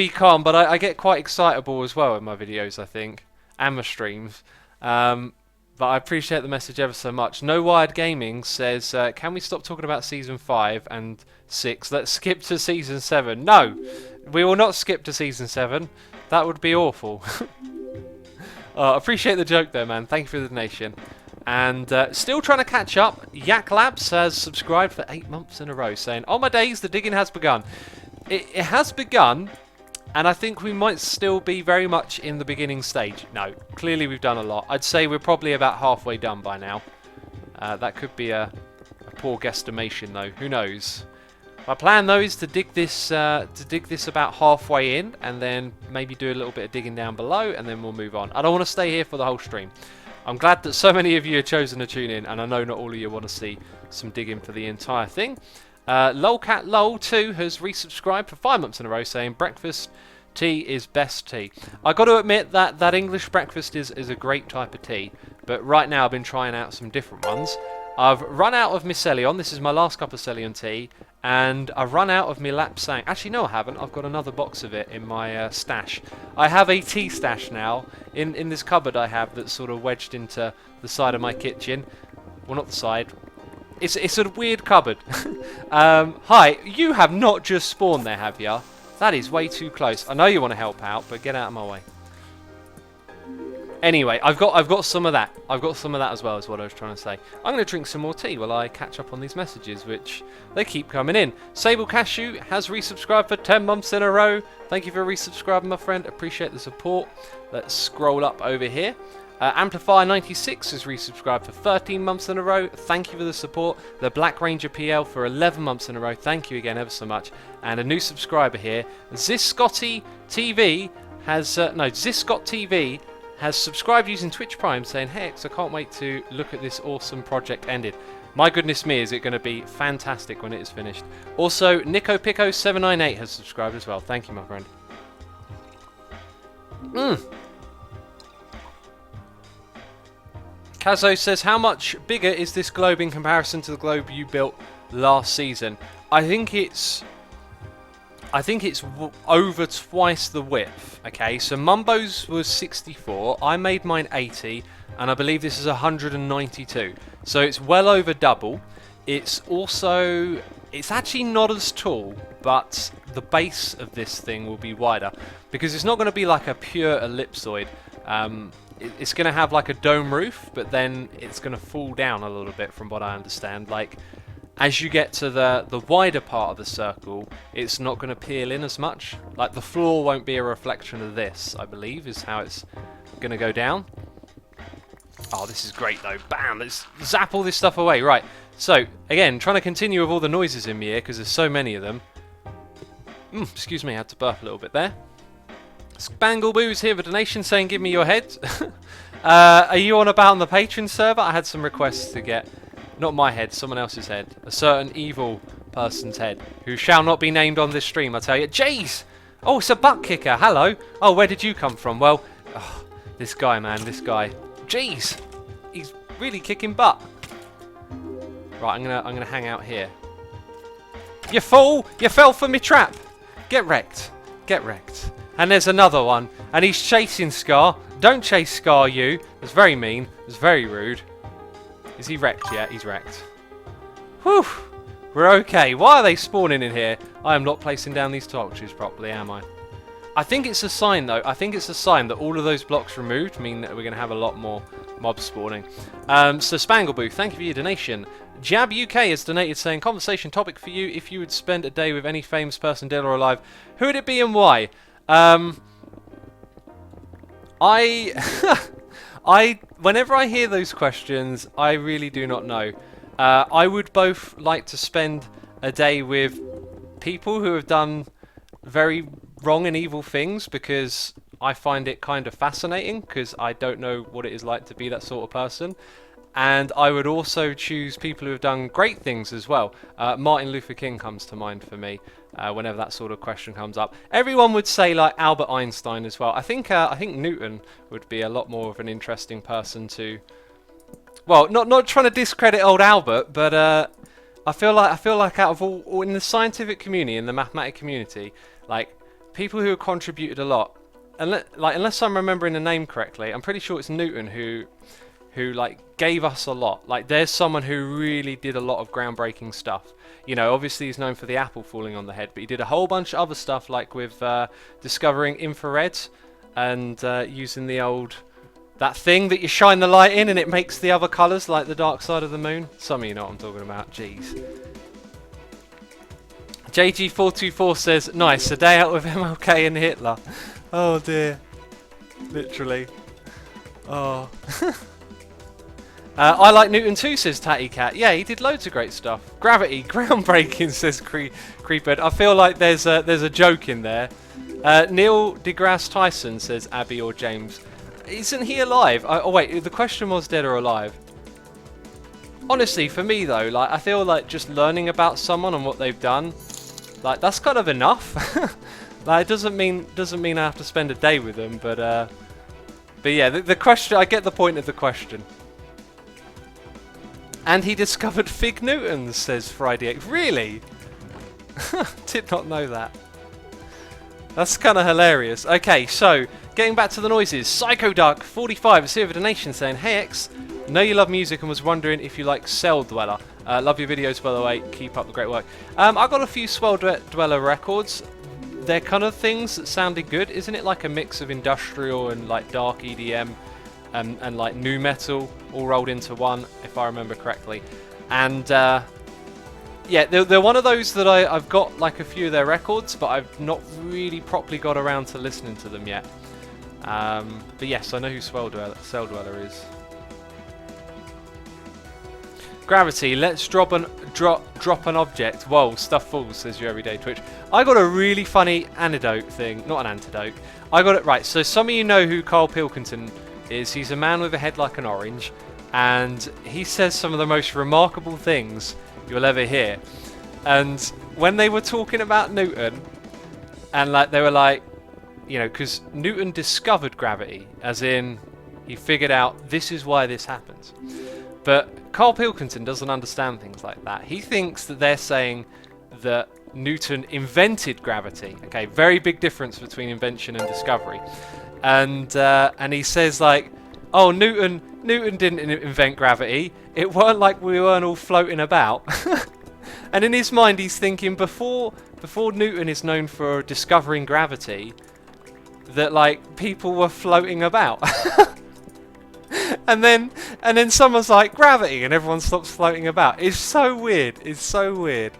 calm, but I get quite excitable as well in my videos, I think, and my streams. But I appreciate the message ever so much. No Wired Gaming says, can we stop talking about Season 5 and 6? Let's skip to Season 7. No, we will not skip to Season 7. That would be awful. Appreciate the joke there, man. Thank you for the donation. And still trying to catch up. Yak Labs has subscribed for 8 months in a row, saying, oh my days, the digging has begun. It has begun, and I think we might still be very much in the beginning stage. No, clearly we've done a lot. I'd say we're probably about halfway done by now. That could be a poor guesstimation, though. Who knows? My plan, though, is to dig this about halfway in, and then maybe do a little bit of digging down below, and then we'll move on. I don't want to stay here for the whole stream. I'm glad that so many of you have chosen to tune in, and I know not all of you want to see some digging for the entire thing. LolCatLol2 has resubscribed for 5 months in a row, saying breakfast tea is best tea. I got to admit that English breakfast is a great type of tea, but right now I've been trying out some different ones. I've run out of Mycelion. This is my last cup of Celion tea, and I've run out of my Lapsang. Actually, no, I haven't. I've got another box of it in my stash. I have a tea stash now in this cupboard I have that's sort of wedged into the side of my kitchen. Well, not the side. It's a weird cupboard. Hi, you have not just spawned there, have you? That is way too close. I know you want to help out, but get out of my way. Anyway, I've got some of that. I've got some of that as well, is what I was trying to say. I'm going to drink some more tea while I catch up on these messages, which they keep coming in. Sable Cashew has resubscribed for 10 months in a row. Thank you for resubscribing, my friend. Appreciate the support. Let's scroll up over here. Amplifier96 has resubscribed for 13 months in a row. Thank you for the support. The Black Ranger PL for 11 months in a row. Thank you again ever so much. And a new subscriber here, Ziscotty TV Ziscott TV has subscribed using Twitch Prime, saying, "Hey X, I can't wait to look at this awesome project ended." My goodness me, is it going to be fantastic when it is finished. Also, Nico Pico 798 has subscribed as well. Thank you, my friend. Kazo says, how much bigger is this globe in comparison to the globe you built last season? I think it's over twice the width. Okay, so Mumbo's was 64, I made mine 80, and I believe this is 192. So it's well over double. It's actually not as tall, but the base of this thing will be wider, because it's not going to be like a pure ellipsoid. It's going to have like a dome roof, but then it's going to fall down a little bit, from what I understand. Like, as you get to the wider part of the circle, it's not going to peel in as much. Like, the floor won't be a reflection of this, I believe, is how it's going to go down. Oh, this is great though. Bam! Let's zap all this stuff away. Right, so, again, trying to continue with all the noises in my ear, because there's so many of them. Excuse me, I had to burp a little bit there. Spangleboo's here with a donation saying, "Give me your head." Are you on about on the Patreon server? I had some requests to get, not my head, someone else's head. A certain evil person's head, who shall not be named on this stream, I tell you. Jeez! Oh, it's a butt kicker. Hello. Oh, where did you come from? Well, this guy, man, this guy. Jeez! He's really kicking butt. Right, I'm gonna hang out here. You fool! You fell for me trap! Get wrecked. Get wrecked. And there's another one. And he's chasing Scar. Don't chase Scar, you. It's very mean. It's very rude. Is he wrecked yet? He's wrecked. Whew. We're okay. Why are they spawning in here? I am not placing down these torches properly, am I? I think it's a sign, though. I think it's a sign that all of those blocks removed mean that we're going to have a lot more mobs spawning. So Spangleboo, thank you for your donation. Jab UK has donated, saying, "Conversation topic for you. If you would spend a day with any famous person, dead or alive, who would it be and why?" Whenever I hear those questions, I really do not know. I would both like to spend a day with people who have done very wrong and evil things, because I find it kind of fascinating, because I don't know what it is like to be that sort of person. And I would also choose people who have done great things as well. Martin Luther King comes to mind for me whenever that sort of question comes up. Everyone would say like Albert Einstein as well. I think Newton would be a lot more of an interesting person to. Well, not trying to discredit old Albert, but I feel like out of all in the scientific community, in the mathematic community, like people who have contributed a lot, and unless I'm remembering the name correctly, I'm pretty sure it's Newton who like gave us a lot. Like, there's someone who really did a lot of groundbreaking stuff. You know, obviously he's known for the apple falling on the head, but he did a whole bunch of other stuff, like with discovering infrared and using that thing that you shine the light in and it makes the other colours, like the dark side of the moon. Some of you know what I'm talking about. Jeez. JG424 says, "Nice, a day out with MLK and Hitler." Oh dear. Literally. Oh. I like Newton too, says Tatty Cat. Yeah, he did loads of great stuff. Gravity, groundbreaking, says Creeped. I feel like there's a joke in there. Neil deGrasse Tyson, says Abby or James. Isn't he alive? Oh wait, the question was dead or alive. Honestly, for me though, like, I feel like just learning about someone and what they've done, like, that's kind of enough. Like, it doesn't mean I have to spend a day with them, but yeah, the question, I get the point of the question. And he discovered Fig Newtons, says Friday 8. Really? Did not know that. That's kind of hilarious. Okay, so getting back to the noises. Psycho Duck 45 is here with a donation saying, "Hey X, know you love music and was wondering if you like Cell Dweller. Love your videos, by the way. Keep up the great work." I've got a few Cell Dweller records. They're kind of things that sounded good. Isn't it like a mix of industrial and like dark EDM? and like new metal all rolled into one, if I remember correctly. And yeah, they're one of those that I've got like a few of their records, but I've not really properly got around to listening to them yet. But yes, I know who Cell Dweller is. Gravity, let's drop an object. Whoa, stuff falls, says your everyday Twitch. I got a really funny antidote thing. Not an antidote. I got it right. So some of you know who Carl Pilkington is. He's a man with a head like an orange. And he says some of the most remarkable things you'll ever hear. And when they were talking about Newton, and like they were like, you know, because Newton discovered gravity, as in he figured out this is why this happens. But Carl Pilkington doesn't understand things like that. He thinks that they're saying that Newton invented gravity. Okay, very big difference between invention and discovery. And he says like, oh, Newton didn't invent gravity. It weren't like we weren't all floating about. And in his mind, he's thinking before Newton is known for discovering gravity, that like people were floating about. And then someone's like gravity, and everyone stops floating about. It's so weird. It's so weird.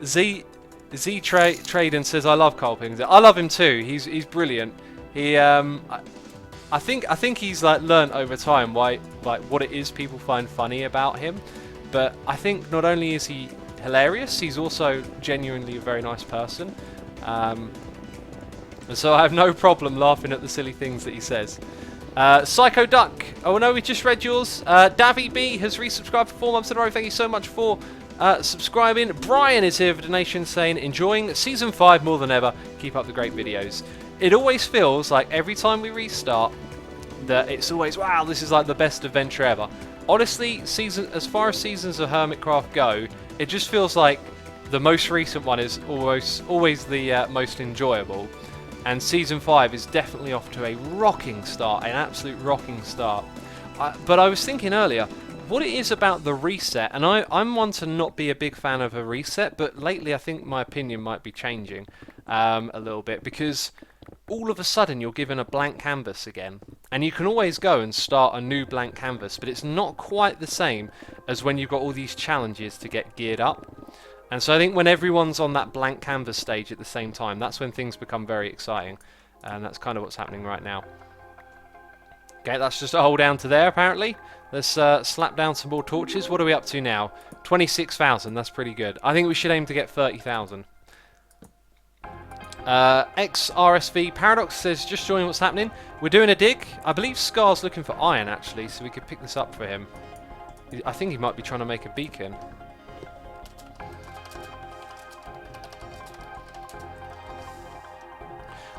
Z Traden says I love Carl Pilkington. I love him too. He's brilliant. He I think he's like learnt over time why like what it is people find funny about him. But I think not only is he hilarious, he's also genuinely a very nice person. And so I have no problem laughing at the silly things that he says. Psycho Duck. Oh no, we just read yours. Davy B has resubscribed for 4 months in a row. Thank you so much for subscribing. Brian is here for donation saying, enjoying Season 5 more than ever. Keep up the great videos. It always feels like every time we restart that it's always, wow, this is like the best adventure ever. Honestly, as far as seasons of Hermitcraft go, it just feels like the most recent one is always the most enjoyable. And Season 5 is definitely off to a rocking start, an absolute rocking start. But I was thinking earlier, what it is about the reset, and I'm one to not be a big fan of a reset, but lately I think my opinion might be changing a little bit, because all of a sudden you're given a blank canvas again. And you can always go and start a new blank canvas, but it's not quite the same as when you've got all these challenges to get geared up. And so I think when everyone's on that blank canvas stage at the same time, that's when things become very exciting. And that's kind of what's happening right now. Okay, that's just a hold down to there, apparently. Let's slap down some more torches. What are we up to now? 26,000, that's pretty good. I think we should aim to get 30,000. XRSV Paradox says, just joining what's happening. We're doing a dig. I believe Scar's looking for iron, actually, so we could pick this up for him. I think he might be trying to make a beacon.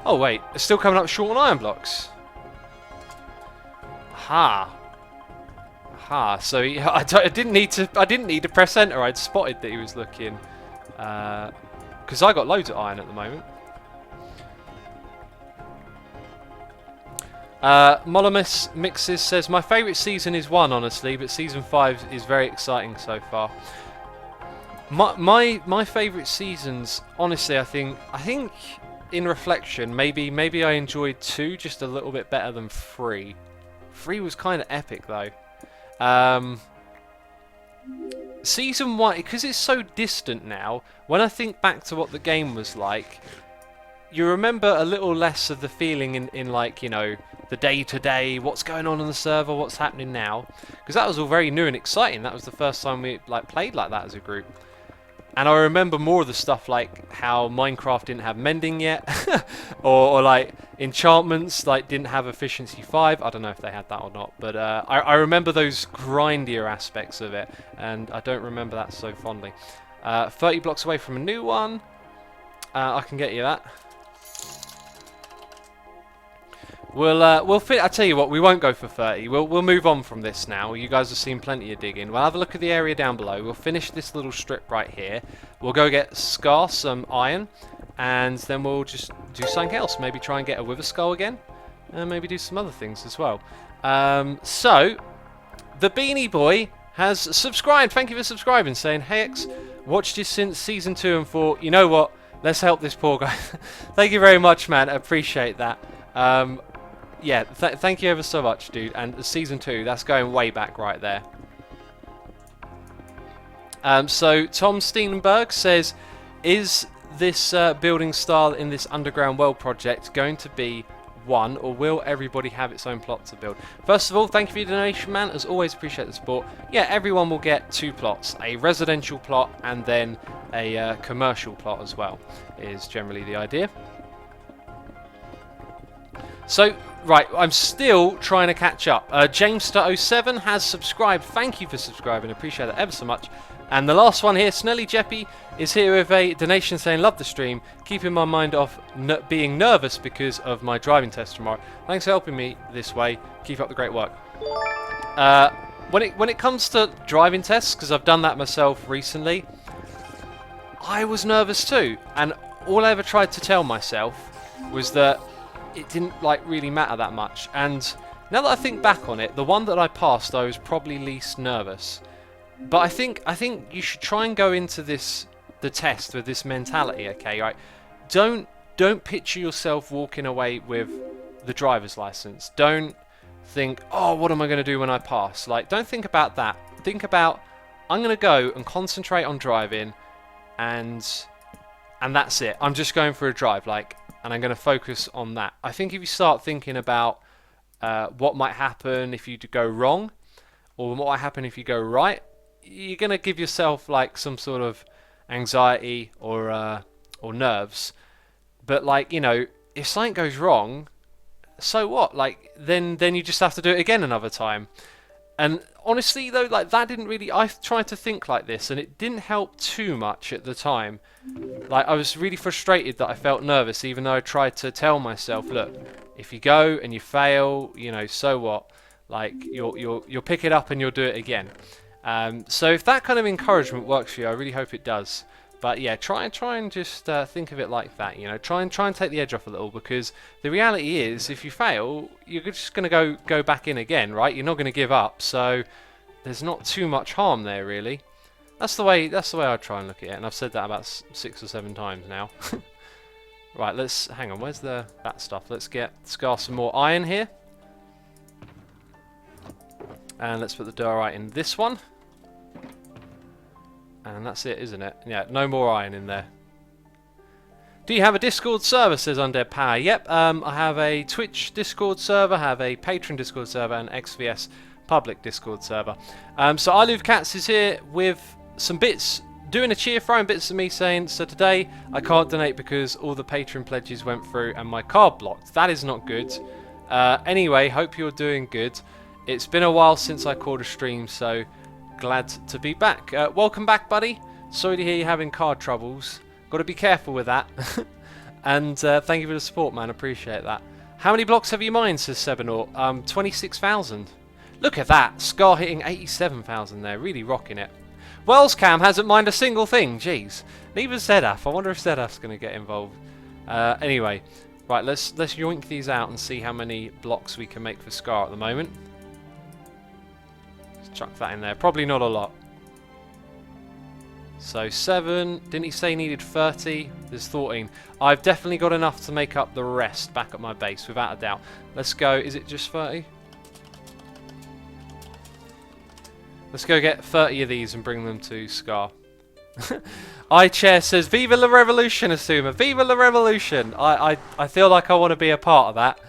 Oh wait, it's still coming up short on iron blocks. Ha. Ha. So I didn't need to press enter. I'd spotted that he was looking. Because I got loads of iron at the moment. Molomus Mixes says, my favourite season is 1, honestly, but season 5 is very exciting so far. My favourite seasons, honestly, I think in reflection, maybe I enjoyed 2 just a little bit better than 3. 3 was kind of epic though. Season 1, because it's so distant now, when I think back to what the game was like, you remember a little less of the feeling in like, you know, the day-to-day, what's going on the server, what's happening now. Because that was all very new and exciting. That was the first time we like played like that as a group. And I remember more of the stuff like how Minecraft didn't have mending yet, or like enchantments like didn't have efficiency 5. I don't know if they had that or not, but I remember those grindier aspects of it, and I don't remember that so fondly. 30 blocks away from a new one. I can get you that. We'll fit. I tell you what, we won't go for 30. We'll move on from this now. You guys have seen plenty of digging. We'll have a look at the area down below. We'll finish this little strip right here. We'll go get Scar some iron, and then we'll just do something else. Maybe try and get a wither skull again, and maybe do some other things as well. So the Beanie Boy has subscribed. Thank you for subscribing. Saying, hey X, watched you since season 2 and 4. You know what? Let's help this poor guy. Thank you very much, man. I appreciate that. yeah, thank you ever so much, dude. And season 2, that's going way back right there. So Tom Steenberg says, is this building style in this underground world project going to be one, or will everybody have its own plot to build? First of all, thank you for your donation, man. As always, appreciate the support. Yeah, everyone will get 2 plots, a residential plot and then a commercial plot as well, is generally the idea. So, right, I'm still trying to catch up. Jamester07 has subscribed. Thank you for subscribing. Appreciate that ever so much. And the last one here, Snelly Jeppy, is here with a donation saying, love the stream, keeping my mind off being nervous because of my driving test tomorrow. Thanks for helping me this way. Keep up the great work. When it comes to driving tests, because I've done that myself recently, I was nervous too. And all I ever tried to tell myself was that it didn't like really matter that much. And now that I think back on it, the one that I passed, I was probably least nervous. But I think you should try and go into the test with this mentality, okay? Right? Don't picture yourself walking away with the driver's license. Don't think, oh, what am I going to do when I pass? Like, don't think about that. Think about, I'm going to go and concentrate on driving, and that's it. I'm just going for a drive, like, and I'm going to focus on that. I think if you start thinking about what might happen if you go wrong, or what might happen if you go right, you're going to give yourself like some sort of anxiety or nerves. But like, you know, if something goes wrong, so what? Like, then you just have to do it again another time. And honestly though, like, that didn't really, I tried to think like this and it didn't help too much at the time. Like, I was really frustrated that I felt nervous, even though I tried to tell myself, look, if you go and you fail, you know, so what? Like, you'll pick it up and you'll do it again. So if that kind of encouragement works for you, I really hope it does. But yeah, try and just think of it like that. You know, try and take the edge off a little, because the reality is, if you fail, you're just going to go back in again, right? You're not going to give up. So there's not too much harm there, really. That's the way I try and look at it, and I've said that about 6 or 7 times now. Right, let's hang on. Where's that stuff? Let's scar some more iron here. And let's put the diorite in this one. And that's it, isn't it? Yeah, no more iron in there. Do you have a Discord server, says Undead Power? Yep, I have a Twitch Discord server, I have a Patreon Discord server, and XVS public Discord server. So I Love Cats is here with some bits, doing a cheer, throwing bits of me saying, so today I can't donate because all the Patreon pledges went through and my card blocked. That is not good. Anyway, hope you're doing good. It's been a while since I called a stream, so glad to be back. Welcome back, buddy. Sorry to hear you're having card troubles. Got to be careful with that. And thank you for the support, man. Appreciate that. How many blocks have you mined, says 7-0? 26,000. Look at that. Scar hitting 87,000 there. Really rocking it. Wells Cam hasn't mined a single thing. Jeez. Neither Zedaf. I wonder if Zedaf's going to get involved. Anyway. Right, let's yoink these out and see how many blocks we can make for Scar at the moment. Chuck that in there. Probably not a lot. So 7. Didn't he say he needed 30? There's 14. I've definitely got enough to make up the rest back at my base, without a doubt. Let's go. Is it just 30? Let's go get 30 of these and bring them to Scar. iChair says, Viva la Revolution, Asuma. Viva la Revolution. I feel like I want to be a part of that.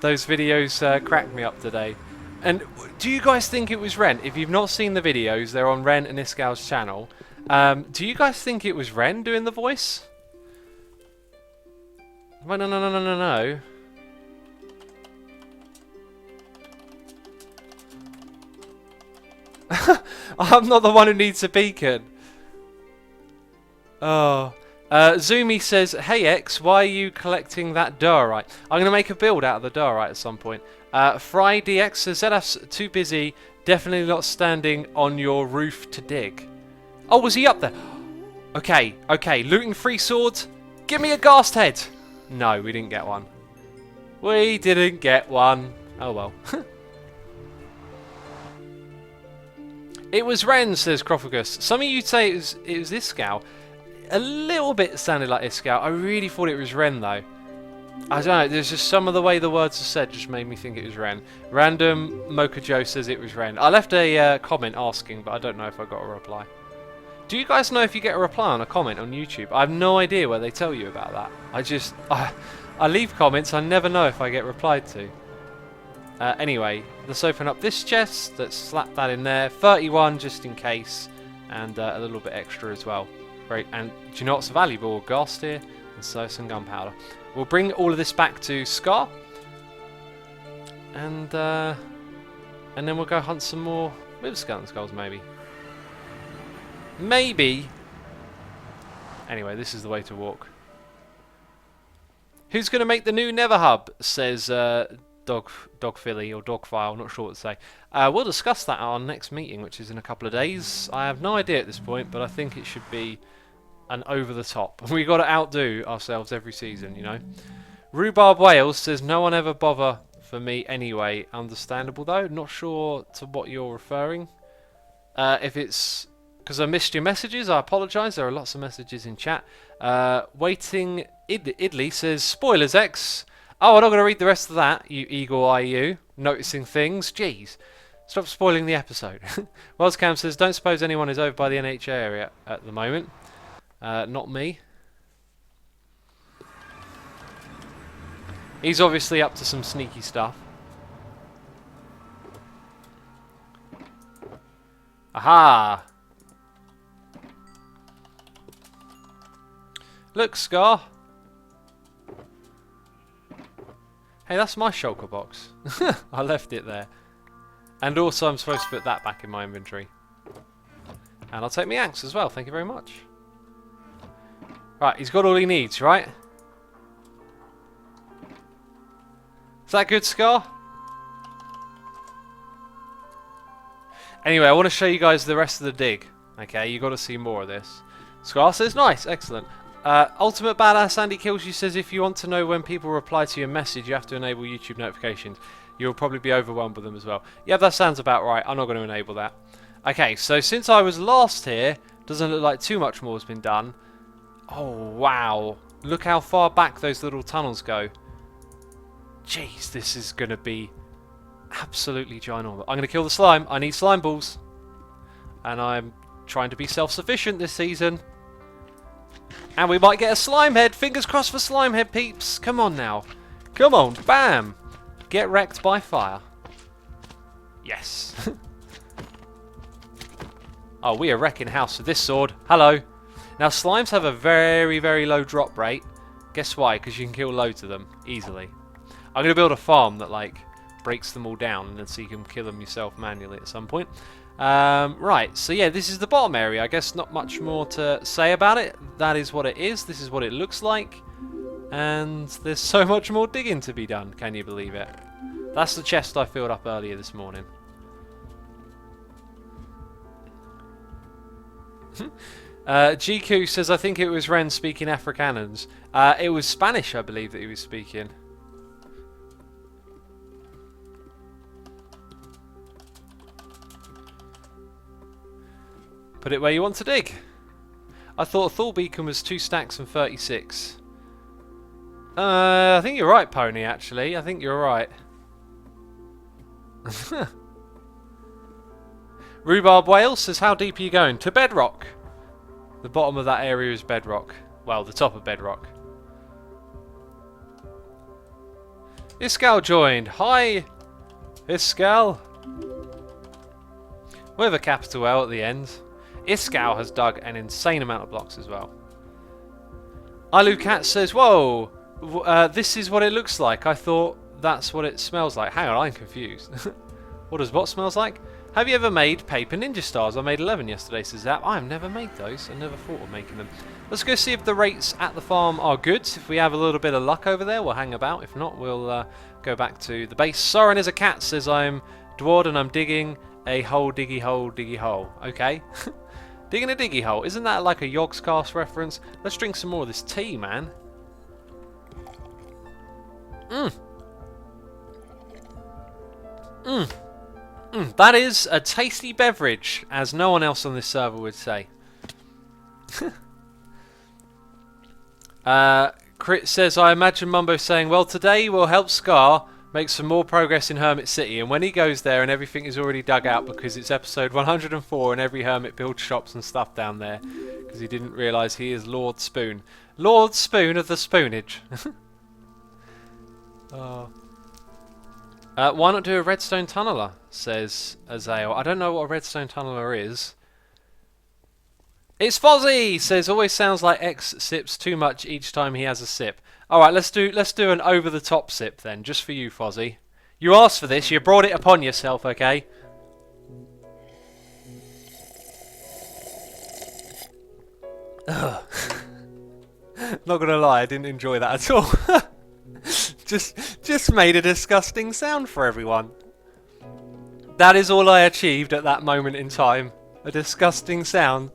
Those videos cracked me up today. And do you guys think it was Ren? If you've not seen the videos, they're on Ren and Iscal's channel. Do you guys think it was Ren doing the voice? Well, no. I'm not the one who needs a beacon. Oh. Zoomy says, hey X, why are you collecting that diorite? I'm going to make a build out of the diorite at some point. Fry DX says, Zedaf's too busy, definitely not standing on your roof to dig. Oh, was he up there? Okay, looting free swords. Give me a ghast head. No, we didn't get one. We didn't get one. Oh well. It was Ren, says Crophagus. Some of you say it was Iscal. A little bit sounded like Iscal. I really thought it was Ren though. I don't know, there's just some of the way the words are said just made me think it was Ren. Random Mocha Joe says it was Ren. I left a comment asking, but I don't know if I got a reply. Do you guys know if you get a reply on a comment on YouTube? I have no idea where they tell you about that. I leave comments, I never know if I get replied to. Anyway, let's open up this chest. Let's slap that in there. 31 just in case, and a little bit extra as well. Great. And do you know what's valuable? Ghast here, and so some gunpowder. We'll bring all of this back to Scar, and then we'll go hunt some more with skeleton skulls, maybe. Maybe. Anyway, this is the way to walk. Who's going to make the new Nether Hub? Says Dog Philly or Dog File. Not sure what to say. We'll discuss that at our next meeting, which is in a couple of days. I have no idea at this point, but I think it should be an over the top. We got to outdo ourselves every season, you know. Rhubarb Wales says no one ever bother for me anyway. Understandable though. Not sure to what you're referring. If it's because I missed your messages, I apologise. There are lots of messages in chat. Waiting Idley says spoilers X. Oh, I'm not going to read the rest of that. You eagle eye, you noticing things. Jeez, stop spoiling the episode. Wellscam says don't suppose anyone is over by the NH area at the moment. Not me. He's obviously up to some sneaky stuff. Aha! Look, Scar. Hey, that's my shulker box. I left it there. And also I'm supposed to put that back in my inventory. And I'll take my axe as well, thank you very much. Right, he's got all he needs, right? Is that good, Scar? Anyway, I want to show you guys the rest of the dig. Okay, you got to see more of this. Scar says, nice, excellent. Ultimate Badass Andy Kills You says, if you want to know when people reply to your message, you have to enable YouTube notifications. You'll probably be overwhelmed with them as well. Yeah, that sounds about right. I'm not going to enable that. Okay, so since I was last here, doesn't look like too much more has been done. Oh, wow. Look how far back those little tunnels go. Jeez, this is going to be absolutely ginormous. I'm going to kill the slime. I need slime balls. And I'm trying to be self-sufficient this season. And we might get a slime head. Fingers crossed for slime head, peeps. Come on now. Come on. Bam. Get wrecked by fire. Yes. Oh, we are wrecking house with this sword. Hello. Now, slimes have a very, very low drop rate. Guess why? Because you can kill loads of them easily. I'm going to build a farm that, like, breaks them all down, and then so you can kill them yourself manually at some point. Right, so yeah, this is the bottom area. I guess not much more to say about it. That is what it is. This is what it looks like. And there's so much more digging to be done. Can you believe it? That's the chest I filled up earlier this morning. GQ says, I think it was Ren speaking Afrikaners. It was Spanish, I believe, that he was speaking. Put it where you want to dig. I thought a Thor beacon was 2 stacks and 36. I think you're right, Pony, actually. I think you're right. Rhubarb Wales says, how deep are you going? To bedrock. The bottom of that area is bedrock. Well, the top of bedrock. Iskal joined. Hi, Iskal. With a capital L at the end. Iskal has dug an insane amount of blocks as well. Ilucat says, whoa, this is what it looks like. I thought that's what it smells like. Hang on, I'm confused. What does what smells like? Have you ever made paper ninja stars? I made 11 yesterday, says Zap. I've never made those. I never thought of making them. Let's go see if the rates at the farm are good. If we have a little bit of luck over there, we'll hang about. If not, we'll go back to the base. Soren is a cat, says I'm Dward and I'm digging a hole, diggy hole, diggy hole. Okay. Digging a diggy hole. Isn't that like a Yogscast reference? Let's drink some more of this tea, man. That is a tasty beverage, as no one else on this server would say. Crit says, I imagine Mumbo saying, well, today we'll help Scar make some more progress in Hermit City. And when he goes there and everything is already dug out because it's episode 104 and every hermit builds shops and stuff down there because he didn't realise he is Lord Spoon. Lord Spoon of the Spoonage. Oh. Why not do a redstone tunneler, says Azael. I don't know what a redstone tunneler is. It's Fozzie! Says, always sounds like X sips too much each time he has a sip. Alright, let's do an over-the-top sip then, just for you, Fozzie. You asked for this, you brought it upon yourself, okay? Ugh. Not gonna lie, I didn't enjoy that at all. just made a disgusting sound for everyone. That is all I achieved at that moment in time. A disgusting sound.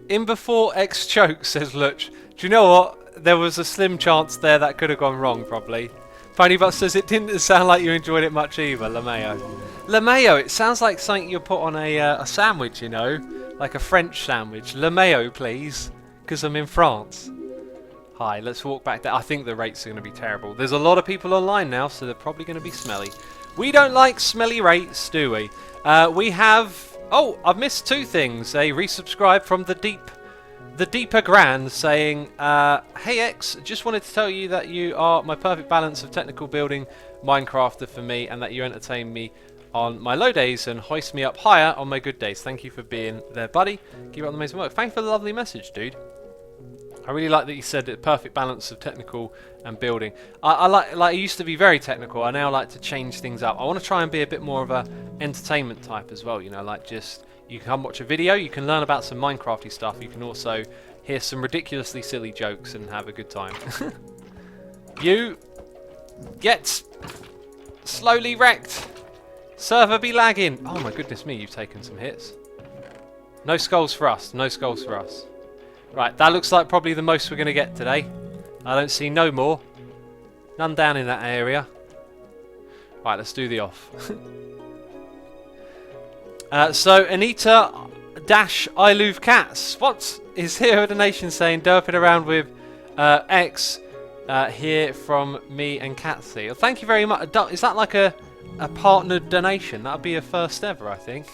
In before X choke, says Luch. Do you know what? There was a slim chance there that could have gone wrong, probably. Ponybot says it didn't sound like you enjoyed it much either, LeMayo. LeMayo, it sounds like something you put on a sandwich, you know? Like a French sandwich. LeMayo, please. Because I'm in France. Hi, let's walk back there. I think the rates are going to be terrible. There's a lot of people online now, so they're probably going to be smelly. We don't like smelly rates, do we? We have... Oh, I've missed two things. A resubscribe from the Deeper Grand saying, hey X, just wanted to tell you that you are my perfect balance of technical building Minecrafter for me and that you entertain me on my low days and hoist me up higher on my good days. Thank you for being there, buddy. Keep up the amazing work. Thanks for the lovely message, dude. I really like that you said it, perfect balance of technical and building. I like I used to be very technical. I now like to change things up. I want to try and be a bit more of a entertainment type as well. You know, like just you can come watch a video, you can learn about some Minecrafty stuff. You can also hear some ridiculously silly jokes and have a good time. You get slowly wrecked. Server be lagging. Oh my goodness me, you've taken some hits. No skulls for us. No skulls for us. Right, that looks like probably the most we're going to get today. I don't see no more. None down in that area. Right, let's do the off. So, Anita dash I love cats. What is here a donation saying derping around with X here from me and Catsy? Well, thank you very much. Is that like a partnered donation? That would be a first ever, I think.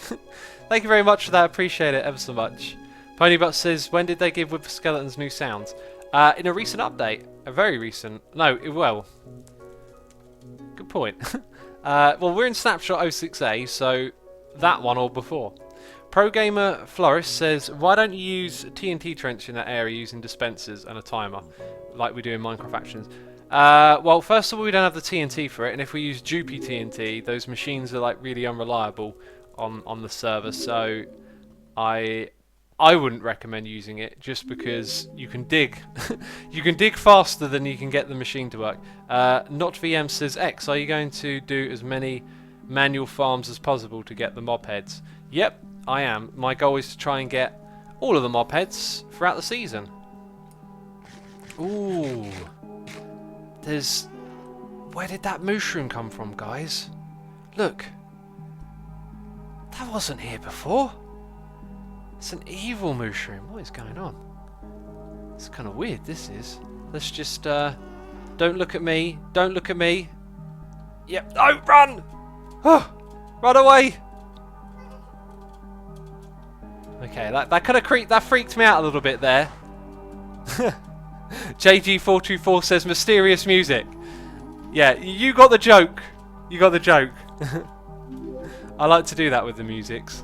Thank you very much for that. Appreciate it ever so much. Ponybot says, when did they give With Skeletons new sounds? In a recent update. A very recent. No, well. Good point. Well, we're in Snapshot 06A, so that one or before. Pro Gamer Florist says, why don't you use TNT Trench in that area using dispensers and a timer, like we do in Minecraft Actions? Well, first of all, we don't have the TNT for it, and if we use Jupy TNT, those machines are like really unreliable on the server, so I wouldn't recommend using it just because you can dig you can dig faster than you can get the machine to work. NotVM says, X, are you going to do as many manual farms as possible to get the mob heads? Yep, I am. My goal is to try and get all of the mob heads throughout the season. Ooh. Where did that mushroom come from, guys? Look. That wasn't here before. It's an evil mushroom. What is going on? It's kind of weird, this is. Let's just, don't look at me. Don't look at me. Yep. Oh, run! Oh, run away! Okay, that kind of that freaked me out a little bit there. JG424 says mysterious music. Yeah, you got the joke. You got the joke. I like to do that with the musics.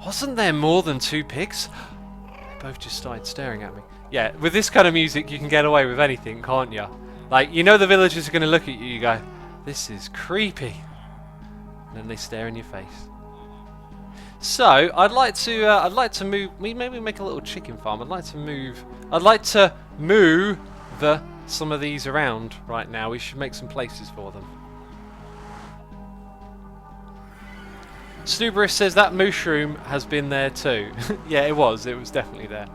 Wasn't there more than two pigs? They both just started staring at me. Yeah, with this kind of music you can get away with anything, can't you? Like, you know the villagers are going to look at you, you go, this is creepy. And then they stare in your face. So, I'd like to move, maybe make a little chicken farm. I'd like to move some of these around right now. We should make some places for them. Snuberus says that mushroom has been there too. Yeah, it was definitely there.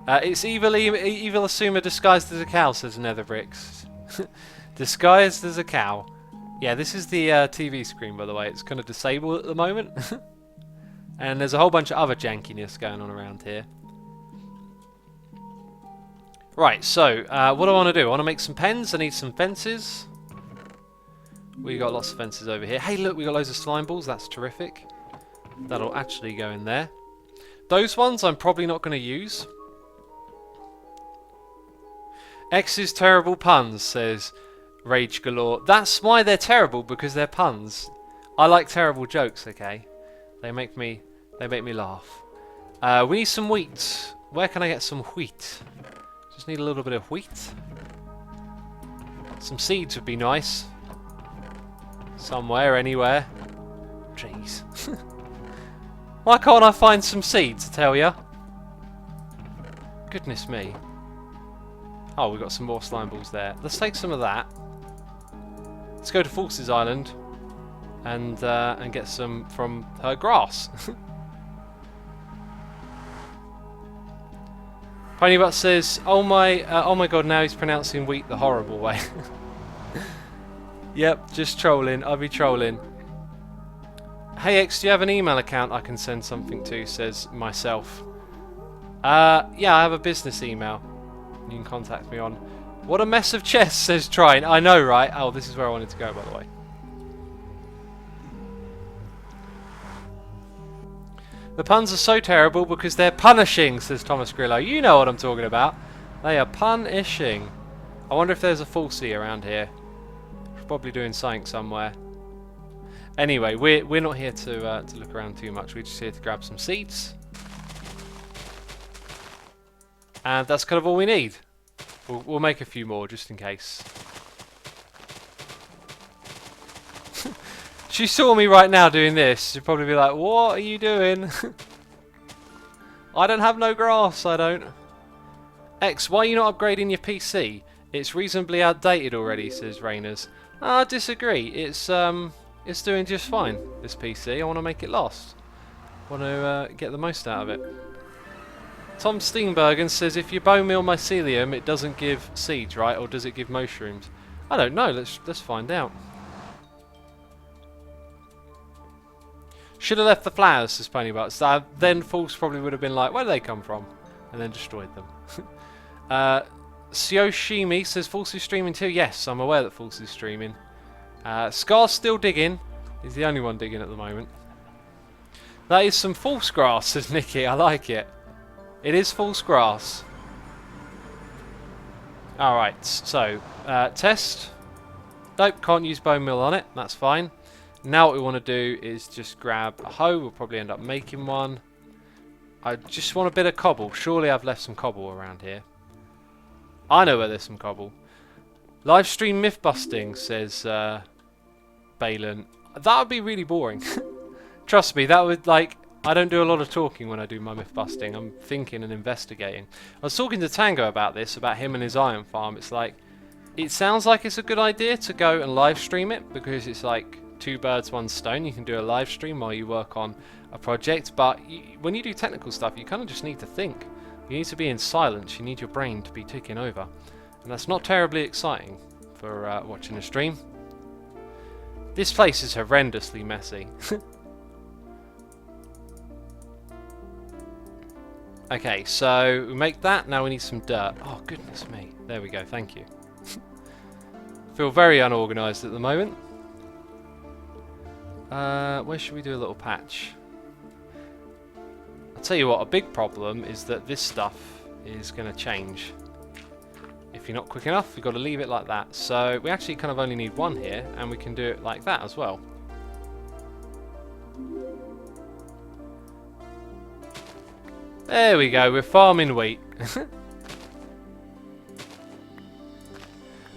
It's evil Asuma disguised as a cow, says Nether Bricks. Disguised as a cow. Yeah, this is the TV screen, by the way. It's kind of disabled at the moment. And there's a whole bunch of other jankiness going on around here. Right, so what do I want to do? I want to make some pens. I need some fences. We got lots of fences over here. Hey, look, we got loads of slime balls. That's terrific. That'll actually go in there. Those ones I'm probably not going to use. X's terrible puns, says Rage Galore. That's why they're terrible, because they're puns. I like terrible jokes, okay? They make me laugh. We need some wheat. Where can I get some wheat? Just need a little bit of wheat. Some seeds would be nice. Somewhere, anywhere. Jeez. Why can't I find some seeds, I tell ya? Goodness me. Oh, we've got some more slime balls there. Let's take some of that. Let's go to Forces Island and get some from her grass. Ponybutt says, oh my god, now he's pronouncing wheat the horrible way." Yep, just trolling. I'll be trolling. Hey X, do you have an email account I can send something to? Says myself. Yeah, I have a business email. You can contact me on. What a mess of chess, says Trine. I know, right? Oh, this is where I wanted to go, by the way. The puns are so terrible because they're punishing, says Thomas Grillo. You know what I'm talking about. They are punishing. I wonder if there's a falsie around here. Probably doing something somewhere. Anyway, we're not here to look around too much. We're just here to grab some seeds. And that's kind of all we need. We'll make a few more just in case. She saw me right now doing this. She'd probably be like, what are you doing? I don't have no grass, I don't. X, why are you not upgrading your PC? It's reasonably outdated already, says Rainers. I disagree. It's doing just fine, this PC. I want to make it last. I want to get the most out of it. Tom Steenbergen says, if you bone meal mycelium, it doesn't give seeds, right? Or does it give mushrooms? I don't know. Let's find out. Should have left the flowers, says Ponybutts. Then False probably would have been like, where do they come from? And then destroyed them. Sioshimi says, False is streaming too. Yes, I'm aware that False is streaming. Scar's still digging. He's the only one digging at the moment. That is some false grass, says Nikki. I like it. It is false grass. Alright, so, test. Nope, can't use bone meal on it. That's fine. Now what we want to do is just grab a hoe. We'll probably end up making one. I just want a bit of cobble. Surely I've left some cobble around here. I know where there's some cobble. Livestream myth busting, says Balin. That would be really boring. Trust me, that would, like, I don't do a lot of talking when I do my myth busting. I'm thinking and investigating. I was talking to Tango about this, about him and his iron farm. It's like, it sounds like it's a good idea to go and live stream it, because it's like two birds, one stone. You can do a live stream while you work on a project, but when you do technical stuff, you kind of just need to think. You need to be in silence. You need your brain to be ticking over, and that's not terribly exciting for watching a stream. This place is horrendously messy. Okay, so we make that. Now we need some dirt. Oh, goodness me. There we go. Thank you. Feel very unorganised at the moment. Where should we do a little patch? I'll tell you what, a big problem is that this stuff is going to change. If you're not quick enough, you've got to leave it like that. So we actually kind of only need one here, and we can do it like that as well. There we go, we're farming wheat.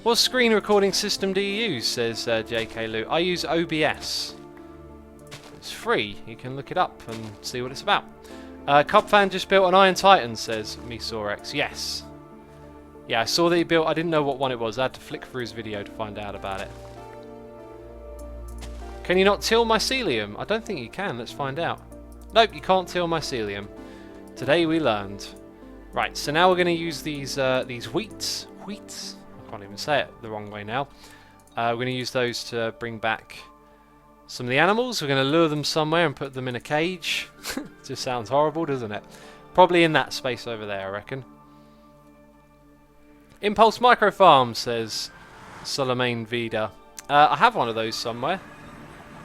What screen recording system do you use, says JK Lou. I use OBS. It's free, you can look it up and see what it's about. Cubfan just built an Iron Titan, says Mesorex. Yes. Yeah, I saw that he built, I didn't know what one it was. I had to flick through his video to find out about it. Can you not till mycelium? I don't think you can, let's find out. Nope, you can't till mycelium. Today we learned. Right, so now we're going to use these wheats. Wheats? I Can't even say it the wrong way now. We're going to use those to bring back some of the animals. We're going to lure them somewhere and put them in a cage. Just sounds horrible, doesn't it? Probably in that space over there, I reckon. Impulse Micro Farm, says Solomane Vida. I have one of those somewhere.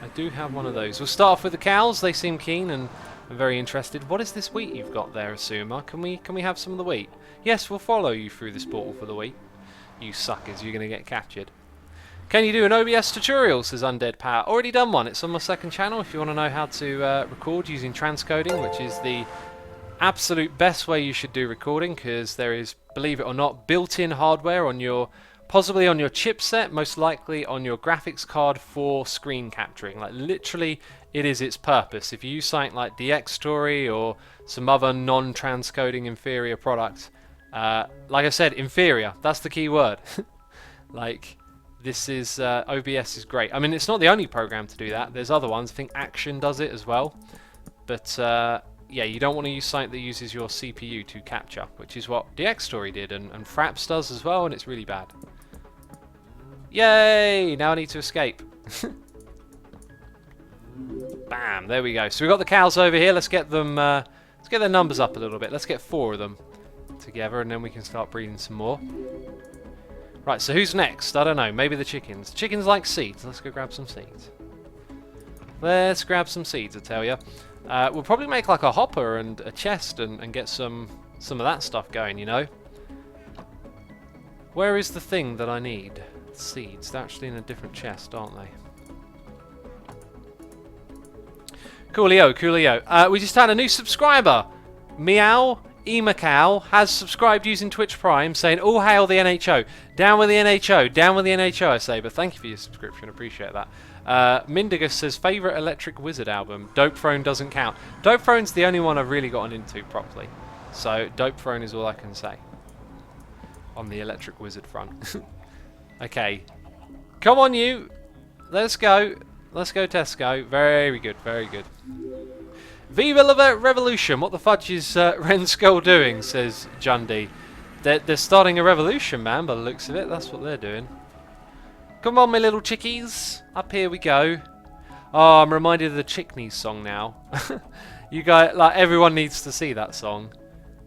I do have one of those. We'll start off with the cows. They seem keen and very interested. What is this wheat you've got there, Asuma? Can we have some of the wheat? Yes, we'll follow you through this portal for the wheat. You suckers, you're going to get captured. Can you do an OBS tutorial, says Undead Power. Already done one. It's on my second channel if you want to know how to record using transcoding, which is the absolute best way you should do recording, because there is, believe it or not, built-in hardware on your, possibly on your chipset, most likely on your graphics card for screen capturing. Like literally, it is its purpose. If you use something like DxStory or some other non-transcoding inferior product, like I said, inferior, that's the key word. Like, this is, OBS is great. I mean, it's not the only program to do that. There's other ones. I think Action does it as well. But, yeah, you don't want to use something that uses your CPU to capture, which is what DxStory did, and Fraps does as well, and it's really bad. Yay! Now I need to escape. Bam! There we go. So we've got the cows over here. Let's get them. Let's get their numbers up a little bit. Let's get 4 of them together, and then we can start breeding some more. Right. So who's next? I don't know. Maybe the chickens. Chickens like seeds. Let's go grab some seeds. Let's grab some seeds. I tell you. We'll probably make like a hopper and a chest and get some of that stuff going. You know. Where is the thing that I need? Seeds. They're actually in a different chest, aren't they? Coolio, coolio. We just had a new subscriber. Meow Emacao has subscribed using Twitch Prime, saying, "All hail the NHO. Down with the NHO. Down with the NHO," I say. But thank you for your subscription. Appreciate that. Mindigus says, "Favourite Electric Wizard album? Dope Throne doesn't count." Dope Throne's the only one I've really gotten into properly. So Dope Throne is all I can say on the Electric Wizard front. Okay. Come on, you. Let's go. Let's go, Tesco. Very good, very good. Viva la Revolution. What the fudge is Ren Skull doing, says Jundy. They're starting a revolution, man, by the looks of it. That's what they're doing. Come on, my little chickies. Up here we go. Oh, I'm reminded of the Chickneys song now. You guys, like, everyone needs to see that song.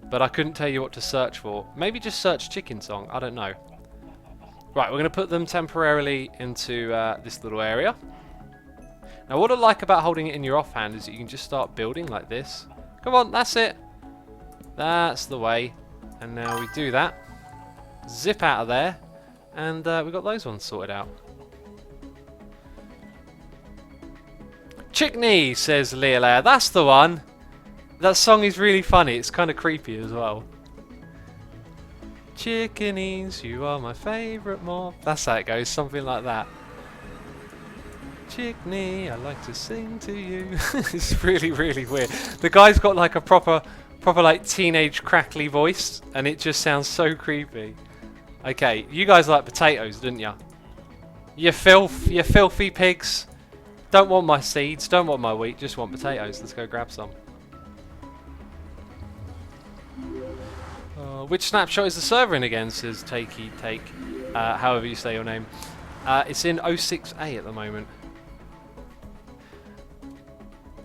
But I couldn't tell you what to search for. Maybe just search chicken song. I don't know. Right, we're going to put them temporarily into this little area. Now, what I like about holding it in your offhand is that you can just start building like this. Come on, that's it. That's the way. And now we do that. Zip out of there. And we've got those ones sorted out. Chickney, says Leia. That's the one. That song is really funny. It's kind of creepy as well. Chickanees, you are my favourite mob. That's how it goes, something like that. Chickney, I like to sing to you. It's really, really weird. The guy's got like a proper like teenage crackly voice, and it just sounds so creepy. Okay, you guys like potatoes, didn't you? You filthy pigs. Don't want my seeds, don't want my wheat, just want potatoes. Let's go grab some. Which snapshot is the server in again, says Takey Take, however you say your name. It's in 06A at the moment.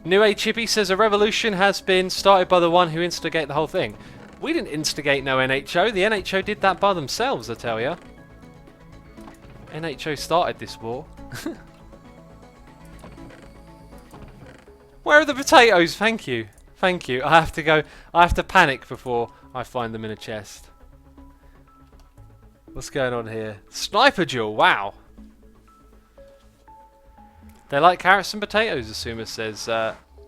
New A Chippy says a revolution has been started by the one who instigated the whole thing. We didn't instigate no NHO, the NHO did that by themselves, I tell ya. NHO started this war. Where are the potatoes? Thank you. Thank you. I have to go. I have to panic before I find them in a chest. What's going on here? Sniper duel. Wow. They like carrots and potatoes, Asuma says.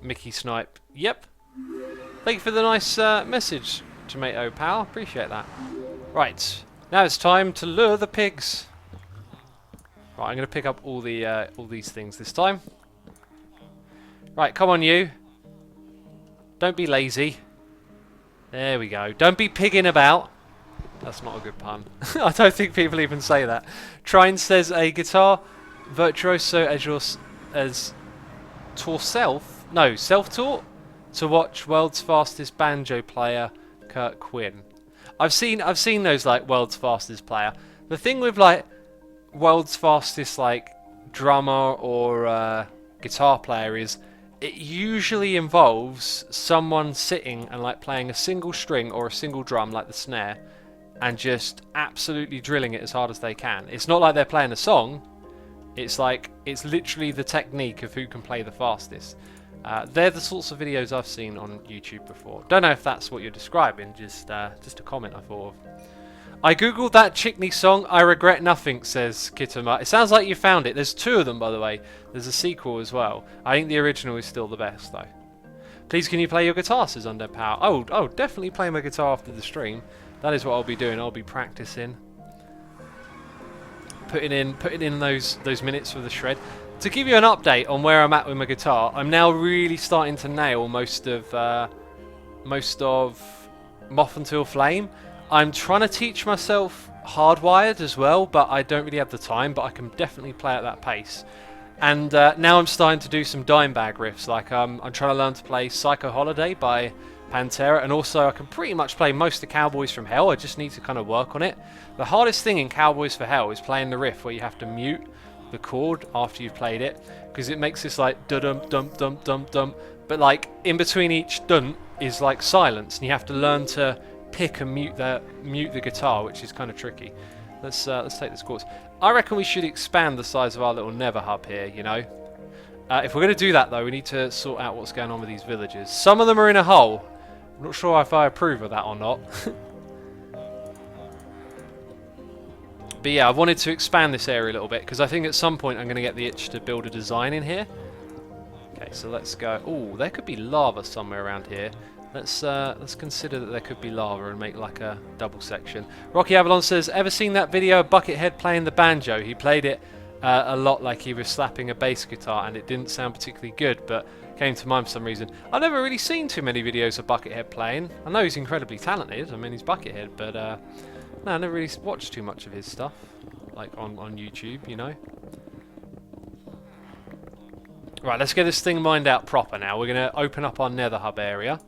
Mickey Snipe. Yep. Thank you for the nice message, Tomato Pal. Appreciate that. Right. Now it's time to lure the pigs. Right. I'm going to pick up all these things this time. Right. Come on, you. Don't be lazy. There we go. Don't be pigging about. That's not a good pun. I don't think people even say that. Trine says a guitar virtuoso as self-taught to watch World's Fastest Banjo Player Kurt Quinn. I've seen those like World's Fastest Player. The thing with like world's fastest like drummer or guitar player is it usually involves someone sitting and like playing a single string or a single drum like the snare and just absolutely drilling it as hard as they can. It's not like they're playing a song. It's like it's literally the technique of who can play the fastest. They're the sorts of videos I've seen on YouTube before. Don't know if that's what you're describing. Just a comment I thought of. I googled that Chickney song. I regret nothing, says Kitama. It sounds like you found it. There's 2 of them, by the way. There's a sequel as well. I think the original is still the best, though. Please, can you play your guitar, says Undead Power. Oh, definitely play my guitar after the stream. That is what I'll be doing. I'll be practicing, putting in those minutes for the shred. To give you an update on where I'm at with my guitar, I'm now really starting to nail most of Moth Until Flame. I'm trying to teach myself Hardwired as well, but I don't really have the time, but I can definitely play at that pace. And now I'm starting to do some dime bag riffs, like I'm trying to learn to play Psycho Holiday by Pantera, and also I can pretty much play most of Cowboys from Hell. I just need to kind of work on it. The hardest thing in Cowboys for Hell is playing the riff where you have to mute the chord after you've played it, because it makes this like dum dum dum dum dum, but like in between each dun is like silence, and you have to learn to pick and mute the guitar, which is kind of tricky. Let's take this course. I reckon we should expand the size of our little Nether Hub here, you know. If we're going to do that though, we need to sort out what's going on with these villagers. Some of them are in a hole. I'm not sure if I approve of that or not. But yeah, I wanted to expand this area a little bit because I think at some point I'm going to get the itch to build a design in here. Okay, so let's go. Oh, there could be lava somewhere around here. Let's consider that there could be lava and make like a double section. Rocky Avalon says, ever seen that video of Buckethead playing the banjo? He played it a lot like he was slapping a bass guitar, and it didn't sound particularly good, but came to mind for some reason. I've never really seen too many videos of Buckethead playing. I know he's incredibly talented. I mean, he's Buckethead, but no, I never really watched too much of his stuff, like on YouTube, you know. Right, let's get this thing mined out proper now. We're going to open up our Nether Hub area.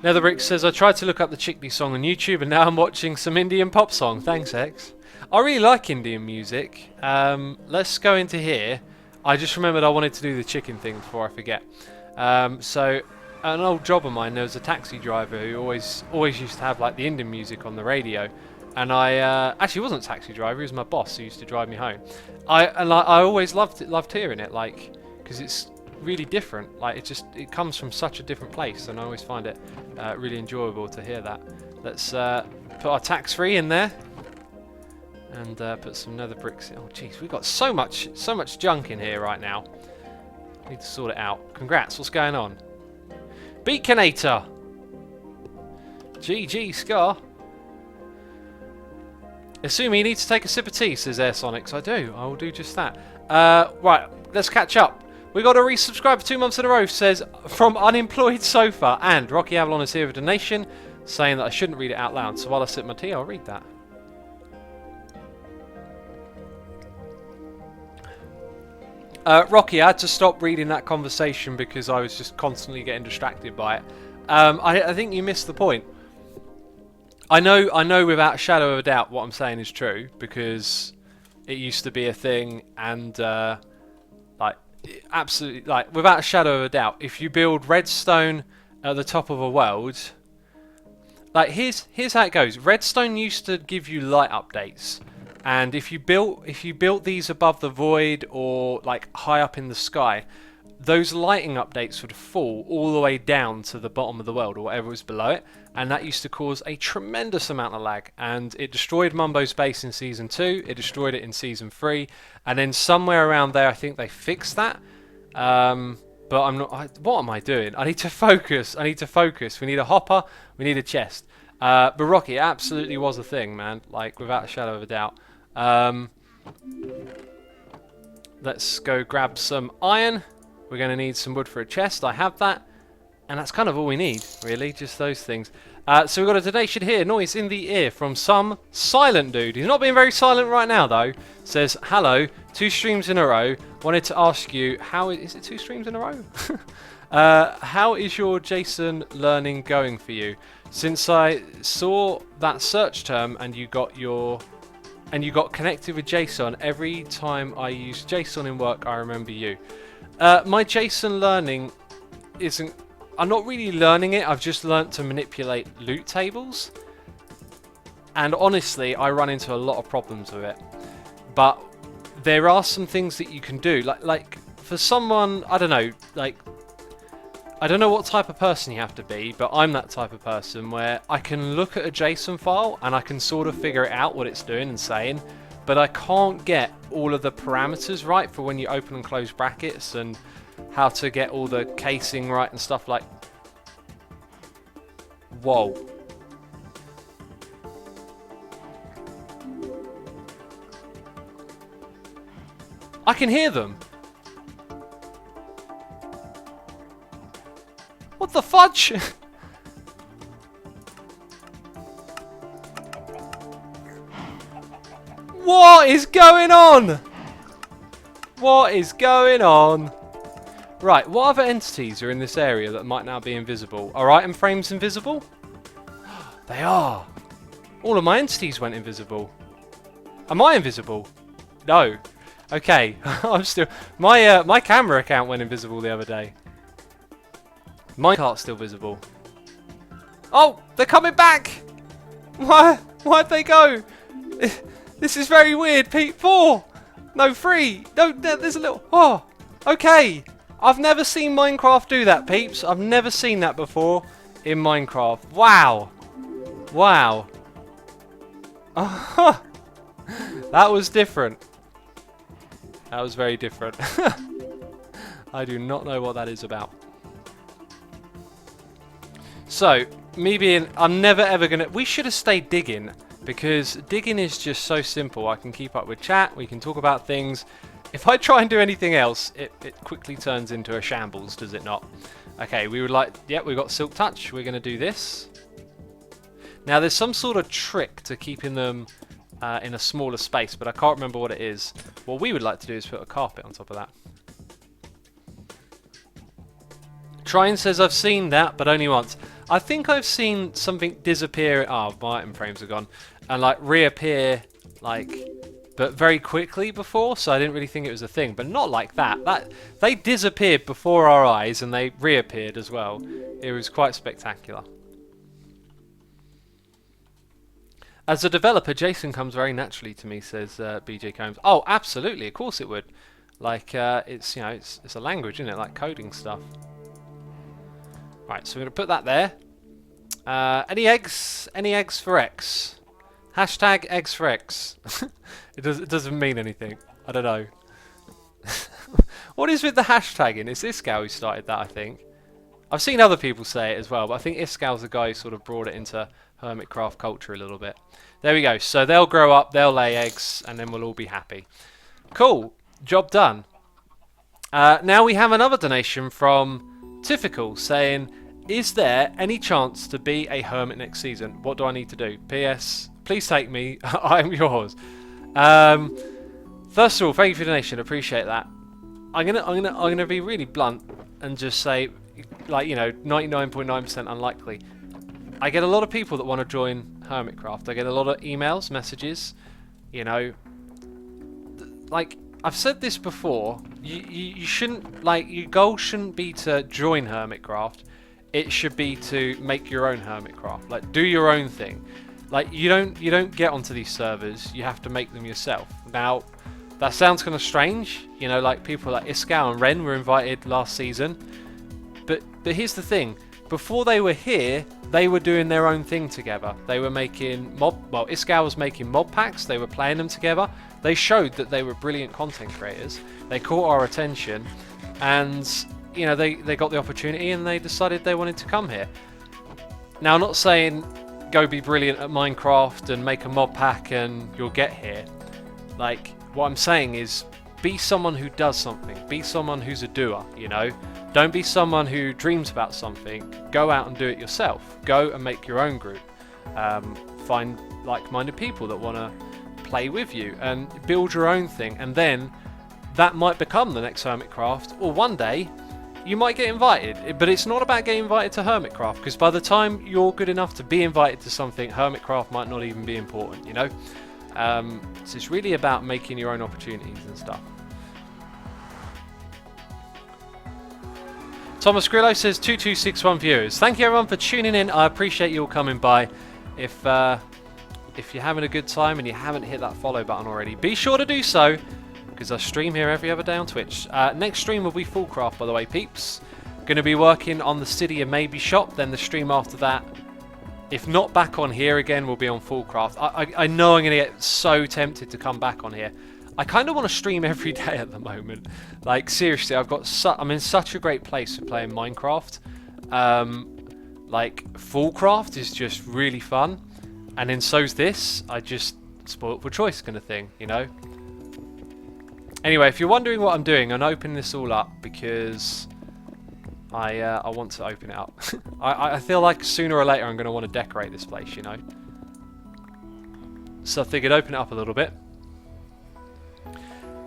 Netherbrick says, I tried to look up the Chickney song on YouTube and now I'm watching some Indian pop song. Thanks, X. I really like Indian music. Let's go into here. I just remembered I wanted to do the chicken thing before I forget. So, an old job of mine, there was a taxi driver who always used to have like the Indian music on the radio. And I actually wasn't a taxi driver, he was my boss who used to drive me home. I always loved hearing it, like, because it's really different. Like it comes from such a different place, and I always find it really enjoyable to hear that. Let's put our tax-free in there and put some nether bricks in. Oh jeez, we've got so much junk in here right now. Need to sort it out. Congrats, what's going on? Beaconator! GG, Scar. Assuming you need to take a sip of tea, says Air Sonics. I do. I will do just that. Right, let's catch up. We got a resubscribe for 2 months in a row, says from Unemployed Sofa, and Rocky Avalon is here with a donation saying that I shouldn't read it out loud. So while I sip my tea, I'll read that. Rocky, I had to stop reading that conversation because I was just constantly getting distracted by it. I think you missed the point. I know without a shadow of a doubt what I'm saying is true, because it used to be a thing, and like absolutely, like without a shadow of a doubt, if you build redstone at the top of a world, like here's how it goes. Redstone used to give you light updates, and if you built these above the void or like high up in the sky, those lighting updates would fall all the way down to the bottom of the world or whatever was below it, and that used to cause a tremendous amount of lag, and it destroyed Mumbo's base in Season 2, it destroyed it in Season 3, and then somewhere around there I think they fixed that, but I'm not... what am I doing? I need to focus, we need a hopper, we need a chest. But Rocky, it absolutely was a thing, man, like without a shadow of a doubt. Let's go grab some iron. We're going to need some wood for a chest. I have that. And that's kind of all we need, really. Just those things. So we've got a donation here. Noise in the ear from some silent dude. He's not being very silent right now, though. Says, hello, 2 streams in a row. Wanted to ask you, how... Is it 2 streams in a row? How is your Jason learning going for you? Since I saw that search term and you got connected with JSON, every time I use JSON in work, I remember you. My JSON learning isn't... I'm not really learning it, I've just learnt to manipulate loot tables. And honestly, I run into a lot of problems with it. But there are some things that you can do. Like for someone, I don't know, like... I don't know what type of person you have to be, but I'm that type of person where I can look at a JSON file and I can sort of figure it out what it's doing and saying, but I can't get all of the parameters right for when you open and close brackets and how to get all the casing right and stuff like... Whoa. I can hear them. What the fudge? What is going on? What is going on? Right, what other entities are in this area that might now be invisible? Are item frames invisible? They are. All of my entities went invisible. Am I invisible? No. Okay, I'm still... My camera account went invisible the other day. Minecart's still visible. Oh, they're coming back! Why'd they go? This is very weird, Pete. 4! No, 3! No, there's a little... Oh, okay. I've never seen Minecraft do that, peeps. I've never seen that before in Minecraft. Wow. Wow. That was different. That was very different. I do not know what that is about. So, me being... I'm never ever going to... We should have stayed digging, because digging is just so simple. I can keep up with chat, we can talk about things. If I try and do anything else, it quickly turns into a shambles, does it not? Okay, we would like... Yep, we've got Silk Touch. We're going to do this. Now, there's some sort of trick to keeping them in a smaller space, but I can't remember what it is. What we would like to do is put a carpet on top of that. Trine says, I've seen that, but only once. I think I've seen something disappear. Oh, my item frames are gone. And like reappear, like, but very quickly before, so I didn't really think it was a thing. But not like that. They disappeared before our eyes and they reappeared as well. It was quite spectacular. As a developer, JSON comes very naturally to me, says BJ Combs. Oh, absolutely, of course it would. Like, it's, you know, it's a language, isn't it? Like coding stuff. Right, so we're going to put that there. Any eggs? Any eggs for X? Hashtag eggs for X. It doesn't mean anything. I don't know. What is with the hashtagging? It's Iskal who started that, I think. I've seen other people say it as well, but I think Iskal's the guy who sort of brought it into Hermitcraft culture a little bit. There we go. So they'll grow up, they'll lay eggs, and then we'll all be happy. Cool. Job done. Now we have another donation from Typical saying, is there any chance to be a hermit next season? What do I need to do? P.S. Please take me. I'm yours. First of all, thank you for the donation. Appreciate that. I'm gonna be really blunt and just say, like, you know, 99.9% unlikely. I get a lot of people that want to join Hermitcraft. I get a lot of emails, messages. You know, like I've said this before. You shouldn't, like, your goal shouldn't be to join Hermitcraft. It should be to make your own Hermitcraft. Like, do your own thing. Like, you don't get onto these servers. You have to make them yourself. Now, that sounds kind of strange. You know, like people like Iskal and Ren were invited last season. But here's the thing. Before they were here, they were doing their own thing together. They were making Iskal was making mod packs. They were playing them together. They showed that they were brilliant content creators. They caught our attention, and you know, they got the opportunity and they decided they wanted to come here. Now, I'm not saying go be brilliant at Minecraft and make a mod pack and you'll get here. Like, what I'm saying is be someone who does something. Be someone who's a doer, you know. Don't be someone who dreams about something. Go out and do it yourself. Go and make your own group. Find like-minded people that want to play with you and build your own thing. And then that might become the next Hermitcraft. Or one day, you might get invited. But it's not about getting invited to Hermitcraft, because by the time you're good enough to be invited to something, Hermitcraft might not even be important, you know? So it's really about making your own opportunities and stuff. Thomas Grillo says 2261 viewers. Thank you everyone for tuning in. I appreciate you all coming by. If you're having a good time and you haven't hit that follow button already, be sure to do so, because I stream here every other day on Twitch. Next stream will be Fullcraft, by the way, peeps. Going to be working on the City of Maybe shop. Then the stream after that, if not back on here again, will be on Fullcraft. I know I'm going to get so tempted to come back on here. I kind of want to stream every day at the moment. Like, seriously, I'm in such a great place for playing Minecraft. Like, Fullcraft is just really fun. And then so's this. I just spoiled for choice kind of thing, you know? Anyway, if you're wondering what I'm doing, I'm opening this all up because I want to open it up. I feel like sooner or later I'm going to want to decorate this place, you know? So I figured open it up a little bit.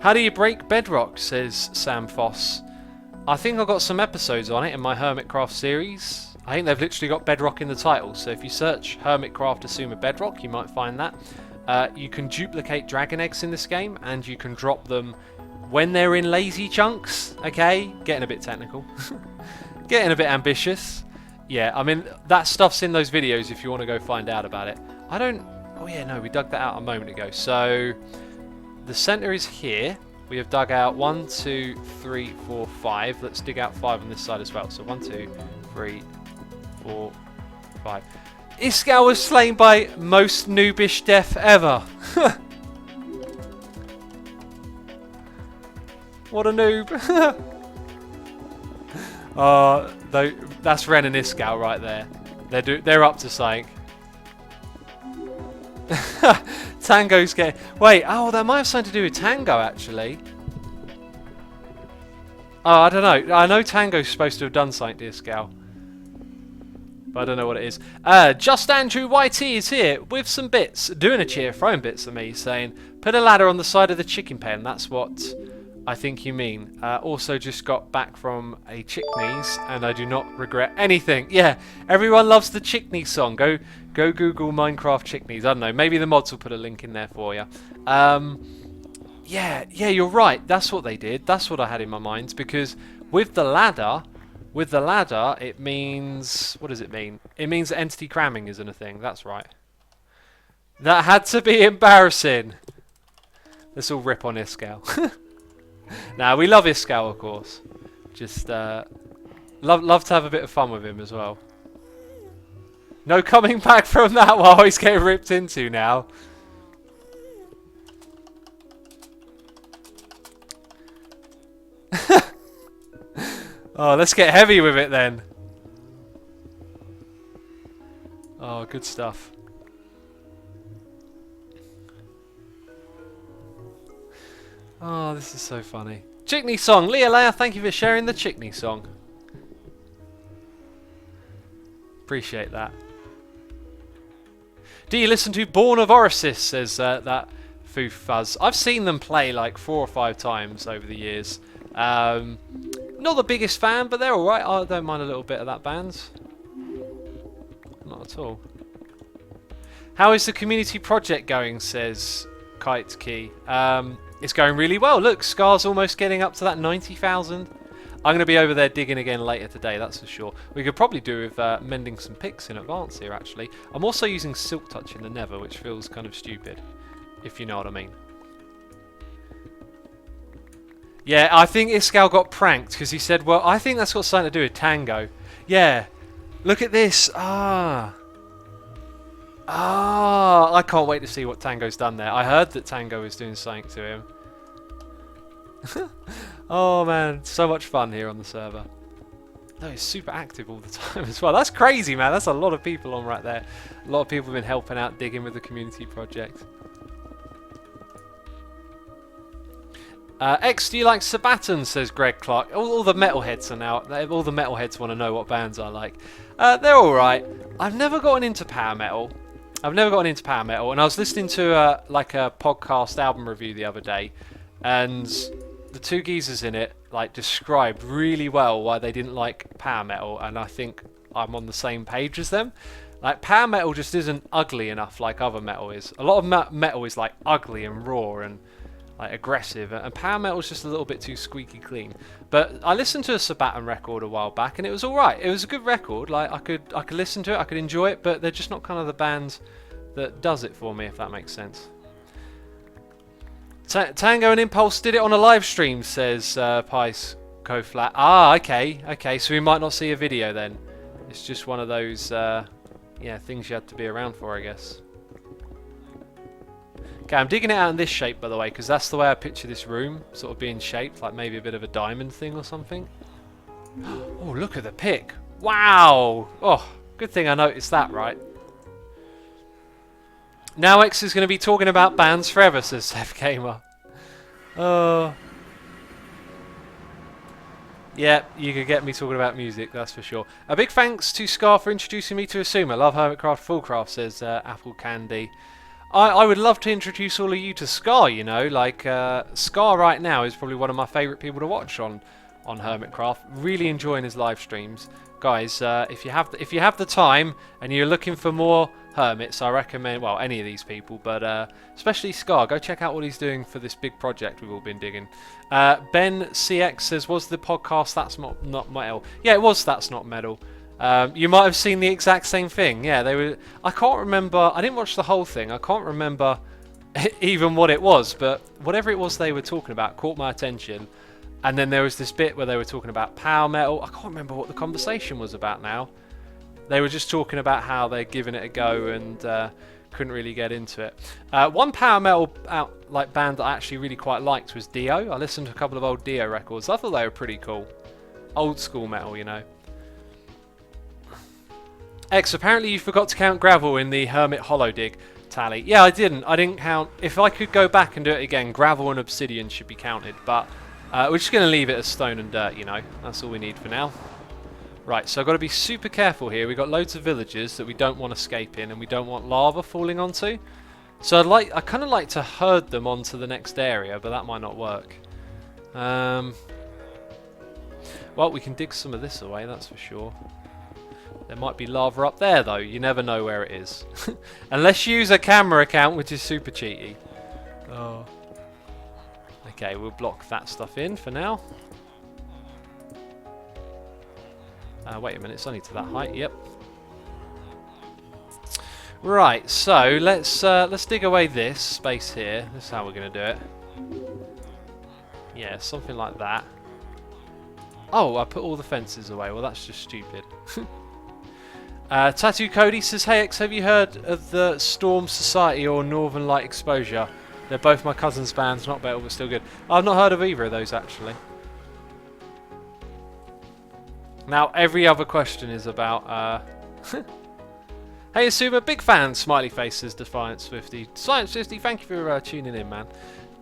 How do you break bedrock, says Sam Foss. I think I've got some episodes on it in my Hermitcraft series. I think they've literally got bedrock in the title, so if you search Hermitcraft Assume a Bedrock, you might find that. You can duplicate dragon eggs in this game, and you can drop them when they're in lazy chunks. Okay, getting a bit technical. Getting a bit ambitious. Yeah, I mean, that stuff's in those videos if you want to go find out about it. Oh yeah, no, we dug that out a moment ago. So the center is here. We have dug out 1, 2, 3, 4, 5. Let's dig out 5 on this side as well. So 1, 2, 3, 4, 5. Iskall was slain by most noobish death ever. What a noob. That's Ren and Iskall right there. They're up to something. Tango's getting... Wait, oh, that might have something to do with Tango, actually. Oh, I don't know. I know Tango's supposed to have done something to Iskall, but I don't know what it is. Just Andrew YT is here with some bits, doing a cheer, throwing bits at me, saying, put a ladder on the side of the chicken pen. That's what I think you mean. Also just got back from a Chickneys, and I do not regret anything. Yeah, everyone loves the Chickney song. Go Google Minecraft Chickneys. I don't know, maybe the mods will put a link in there for you. Yeah, you're right. That's what they did. That's what I had in my mind, because with the ladder, it means... What does it mean? It means that entity cramming isn't a thing. That's right. That had to be embarrassing. Let's all rip on Iskall. Now, we love Iskall, of course. Just love to have a bit of fun with him as well. No coming back from that while he's getting ripped into now. Oh, let's get heavy with it then. Oh, good stuff. Oh, this is so funny. Chickney song. Leah Leia, thank you for sharing the Chickney song. Appreciate that. Do you listen to Born of Orisis, says that Foo Fuzz. I've seen them play like 4 or 5 times over the years. Not the biggest fan, but they're alright. I don't mind a little bit of that band. Not at all. How is the community project going, says Kite Key. It's going really well. Look, Scar's almost getting up to that 90,000. I'm going to be over there digging again later today, that's for sure. We could probably do with mending some picks in advance here, actually. I'm also using Silk Touch in the Nether, which feels kind of stupid, if you know what I mean. Yeah, I think Iskall got pranked because he said, well, I think that's got something to do with Tango. Yeah, look at this. I can't wait to see what Tango's done there. I heard that Tango was doing something to him. Oh man, so much fun here on the server. No, it's super active all the time as well. That's crazy, man. That's a lot of people on right there. A lot of people have been helping out, digging with the community project. X, do you like Sabaton, says Greg Clark. All the metalheads are now. All the metalheads want to know what bands I like. They're alright. I've never gotten into power metal. And I was listening to like a podcast album review the other day, and the two geezers in it like described really well why they didn't like power metal, and I think I'm on the same page as them. Like, power metal just isn't ugly enough like other metal is. A lot of metal is like ugly and raw and like aggressive, and power metal is just a little bit too squeaky clean. But I listened to a Sabaton record a while back, and it was all right. It was a good record. Like, I could listen to it, I could enjoy it, but they're just not kind of the band that does it for me, if that makes sense. Tango and Impulse did it on a live stream, says Pice Coflat. Ah, okay, so we might not see a video then. It's just one of those yeah, things you had to be around for, I guess. Okay, I'm digging it out in this shape, by the way, because that's the way I picture this room, sort of being shaped, like maybe a bit of a diamond thing or something. Oh, look at the pick. Wow! Oh, good thing I noticed that, right? Now X is going to be talking about bands forever, says Seth Gamer. Oh. Yeah, you could get me talking about music, that's for sure. A big thanks to Scar for introducing me to Asuma. Love Hermitcraft Fullcraft, says Apple Candy. I would love to introduce all of you to Scar, you know. Like, Scar right now is probably one of my favourite people to watch on Hermitcraft. Really enjoying his live streams. Guys, if you have the time and you're looking for more hermits, I recommend, well, any of these people, but especially Scar. Go check out what he's doing for this big project we've all been digging. Ben CX says, was the podcast That's Not Metal? Yeah, it was That's Not Metal. You might have seen the exact same thing. Yeah, they were. I can't remember. I didn't watch the whole thing. I can't remember even what it was, but whatever it was they were talking about caught my attention. And then there was this bit where they were talking about power metal. I can't remember what the conversation was about now. They were just talking about how they're giving it a go and couldn't really get into it. One power metal band that I actually really quite liked was Dio. I listened to a couple of old Dio records. I thought they were pretty cool. Old school metal, you know. X, apparently you forgot to count gravel in the Hermit Hollow Dig tally. Yeah, I didn't. I didn't count. If I could go back and do it again, gravel and obsidian should be counted. But we're just going to leave it as stone and dirt, you know. That's all we need for now. Right, so I've got to be super careful here. We've got loads of villagers that we don't want to escape in, and we don't want lava falling onto. So I kind of like to herd them onto the next area, but that might not work. Well, we can dig some of this away, that's for sure. There might be lava up there, though. You never know where it is. Unless you use a camera account, which is super cheaty. Oh. Okay, we'll block that stuff in for now. Wait a minute, it's only to that height. Yep. Right, so let's dig away this space here. This is how we're going to do it. Yeah, something like that. Oh, I put all the fences away. Well, that's just stupid. Tattoo Cody says, hey X, have you heard of the Storm Society or Northern Light Exposure? They're both my cousin's bands, not better but still good. I've not heard of either of those actually. Now every other question is about hey Asuma, big fan, smiley faces, Defiance50. Defiance50, thank you for tuning in, man.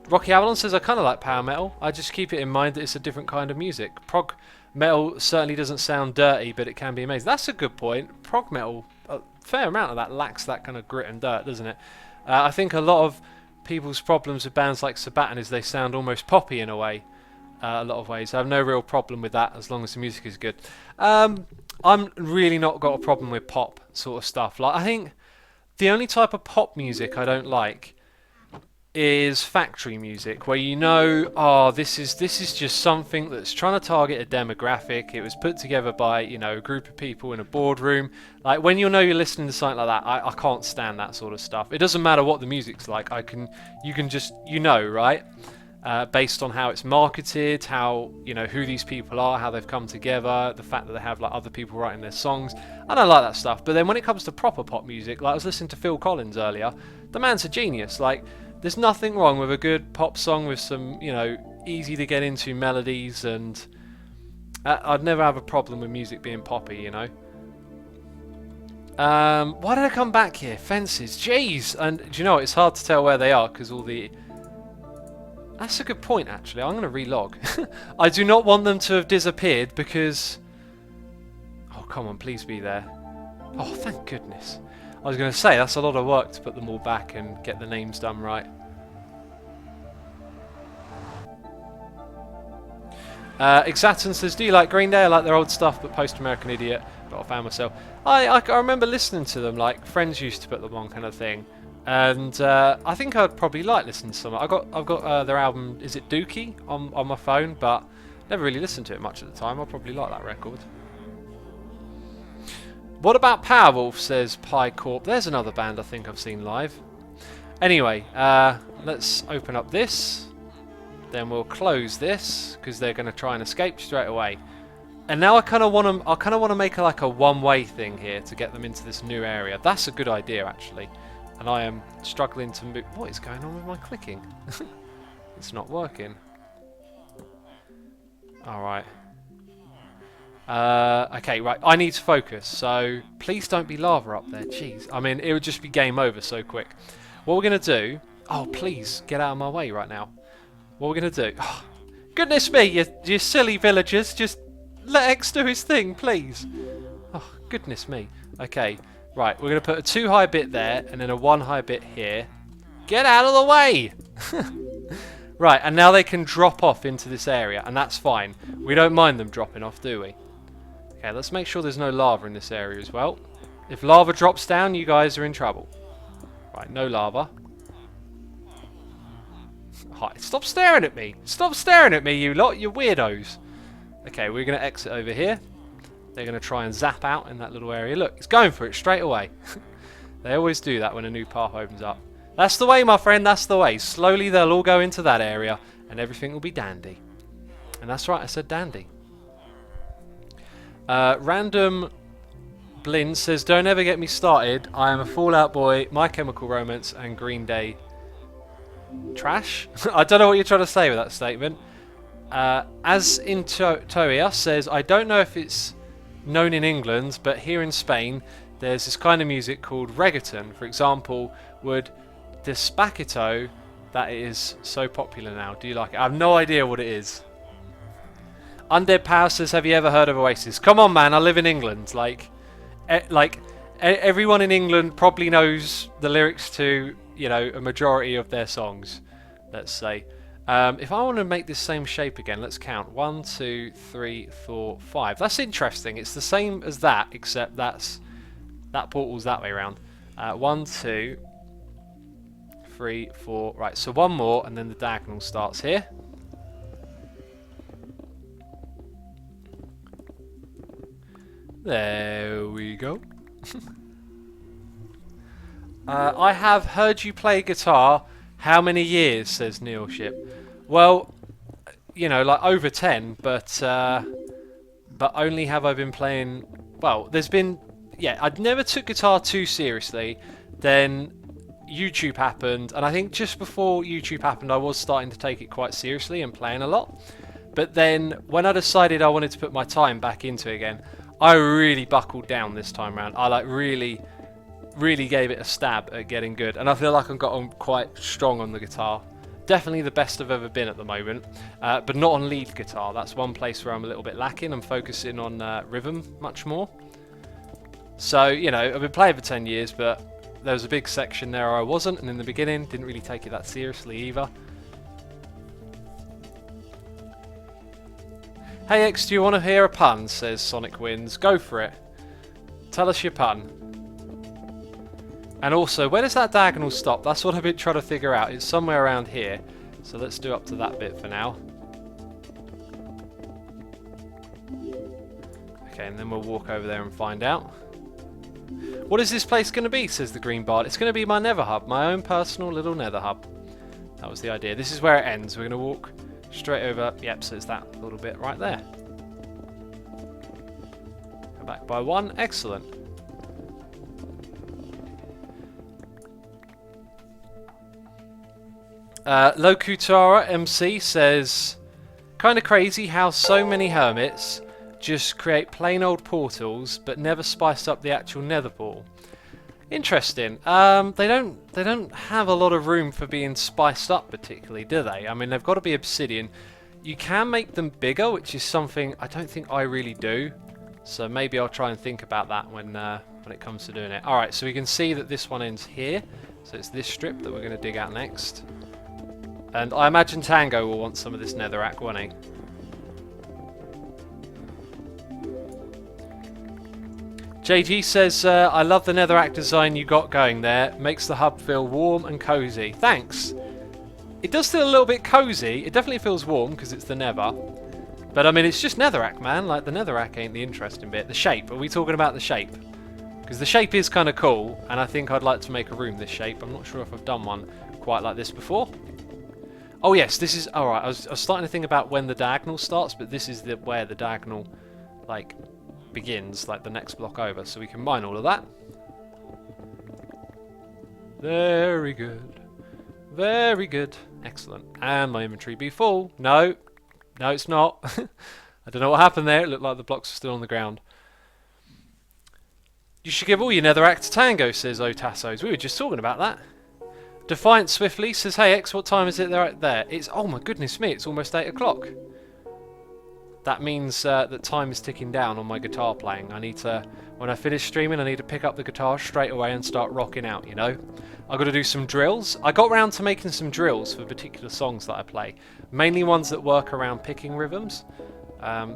Rocky Avalon says, I kind of like power metal. I just keep it in mind that it's a different kind of music. Prog metal certainly doesn't sound dirty, but it can be amazing. That's a good point. Prog metal, a fair amount of that lacks that kind of grit and dirt, doesn't it? I think a lot of people's problems with bands like Sabaton is they sound almost poppy in a way. A lot of ways. I have no real problem with that as long as the music is good. I'm really not got a problem with pop sort of stuff. Like, I think the only type of pop music I don't like is factory music, where you know, oh, this is just something that's trying to target a demographic. It was put together by, you know, a group of people in a boardroom. Like, when you know you're listening to something like that, I can't stand that sort of stuff. It doesn't matter what the music's like. You can just, you know, right? Based on how it's marketed, how, you know, who these people are, how they've come together, the fact that they have like other people writing their songs. I don't like that stuff. But then when it comes to proper pop music, like I was listening to Phil Collins earlier, the man's a genius. Like, there's nothing wrong with a good pop song with some, you know, easy to get into melodies, and I'd never have a problem with music being poppy, you know. Why did I come back here? Fences, jeez. And do you know what? It's hard to tell where they are because all the... That's a good point, actually. I'm going to relog. I do not want them to have disappeared because... Oh, come on, please be there. Oh, thank goodness. I was going to say, that's a lot of work to put them all back and get the names done right. Exaton says, do you like Green Day? I like their old stuff, but Post-American Idiot, not a fan myself. I remember listening to them, like friends used to put them on kind of thing. And I think I'd probably like listening to some. I've got their album, is it Dookie, on my phone, but never really listened to it much at the time. I probably like that record. What about Powerwolf, says Pie Corp. There's another band I think I've seen live. Anyway, let's open up this. Then we'll close this because they're going to try and escape straight away. And now I kind of want to make like a one-way thing here to get them into this new area. That's a good idea actually. And I am struggling to move. What is going on with my clicking? It's not working. All right. Okay, right. I need to focus. So please don't be lava up there. Jeez. I mean, it would just be game over so quick. What we're gonna do? Oh, please get out of my way right now. What we're going to do... Oh, goodness me, you silly villagers. Just let X do his thing, please. Oh, goodness me. Okay, right. We're going to put a 2 high bit there and then a 1 high bit here. Get out of the way! Right, and now they can drop off into this area, and that's fine. We don't mind them dropping off, do we? Okay, let's make sure there's no lava in this area as well. If lava drops down, you guys are in trouble. Right, no lava. Hi, stop staring at me! Stop staring at me, you lot! You weirdos! Okay, we're going to exit over here. They're going to try and zap out in that little area. Look, it's going for it straight away. They always do that when a new path opens up. That's the way, my friend, that's the way. Slowly they'll all go into that area and everything will be dandy. And that's right, I said dandy. Random Blind says, don't ever get me started. I am a Fall Out Boy, My Chemical Romance and Green Day trash. I don't know what you're trying to say with that statement. As in Toia says, I don't know if it's known in England, but here in Spain there's this kind of music called reggaeton. For example, would Despacito, that is so popular now. Do you like it? I have no idea what it is. Undead Power says, have you ever heard of Oasis? Come on, man, I live in England. Everyone in England probably knows the lyrics to, you know, a majority of their songs, let's say. If I want to make this same shape again, let's count. 1, 2, 3, 4, 5. That's interesting. It's the same as that, except that portal's that way around. 1, 2, 3, 4. Right, so one more, and then the diagonal starts here. There we go. I have heard you play guitar. How many years, says Neilship? Well, you know, like over 10, but only have I been playing... Well, there's been... Yeah, I'd never took guitar too seriously. Then YouTube happened, and I think just before YouTube happened, I was starting to take it quite seriously and playing a lot. But then, when I decided I wanted to put my time back into it again, I really buckled down this time around. I like really gave it a stab at getting good, and I feel like I've got on quite strong on the guitar. Definitely the best I've ever been at the moment, but not on lead guitar. That's one place where I'm a little bit lacking. I'm focusing on rhythm much more. So, you know, I've been playing for 10 years, but there was a big section there I wasn't, and in the beginning didn't really take it that seriously either. Hey X, do you want to hear a pun? Says Sonic Wins. Go for it. Tell us your pun. And also, where does that diagonal stop? That's what I've been trying to figure out. It's somewhere around here. So let's do up to that bit for now. Okay, and then we'll walk over there and find out. What is this place going to be? Says the green bard. It's going to be my Nether Hub. My own personal little Nether Hub. That was the idea. This is where it ends. We're going to walk straight over. Yep, so it's that little bit right there. Go back by 1. Excellent. Lokutara MC says, kinda crazy how so many hermits just create plain old portals but never spice up the actual nether portal. Interesting. They don't have a lot of room for being spiced up particularly, do they? I mean, they've got to be obsidian. You can make them bigger, which is something I don't think I really do. So maybe I'll try and think about that when it comes to doing it. Alright, so we can see that this one ends here. So it's this strip that we're going to dig out next. And I imagine Tango will want some of this netherrack, won't he? JG says, I love the netherrack design you got going there. Makes the hub feel warm and cozy. Thanks. It does feel a little bit cozy. It definitely feels warm because it's the nether. But I mean, it's just netherrack, man. Like, the netherrack ain't the interesting bit. The shape. Are we talking about the shape? Because the shape is kind of cool, and I think I'd like to make a room this shape. I'm not sure if I've done one quite like this before. Oh yes, this is... Alright, I was starting to think about when the diagonal starts, but this is where the diagonal, like, begins, like the next block over. So we can mine all of that. Very good. Very good. Excellent. And my inventory be full. No. No, it's not. I don't know what happened there. It looked like the blocks are still on the ground. You should give all your netherrack to Tango, says Otassos. We were just talking about that. Defiant Swiftly says, hey X, what time is it there? It's, oh my goodness me, it's almost 8 o'clock. That means that time is ticking down on my guitar playing. I need to, when I finish streaming, I need to pick up the guitar straight away and start rocking out, you know? I've got to do some drills. I got round to making some drills for particular songs that I play. Mainly ones that work around picking rhythms.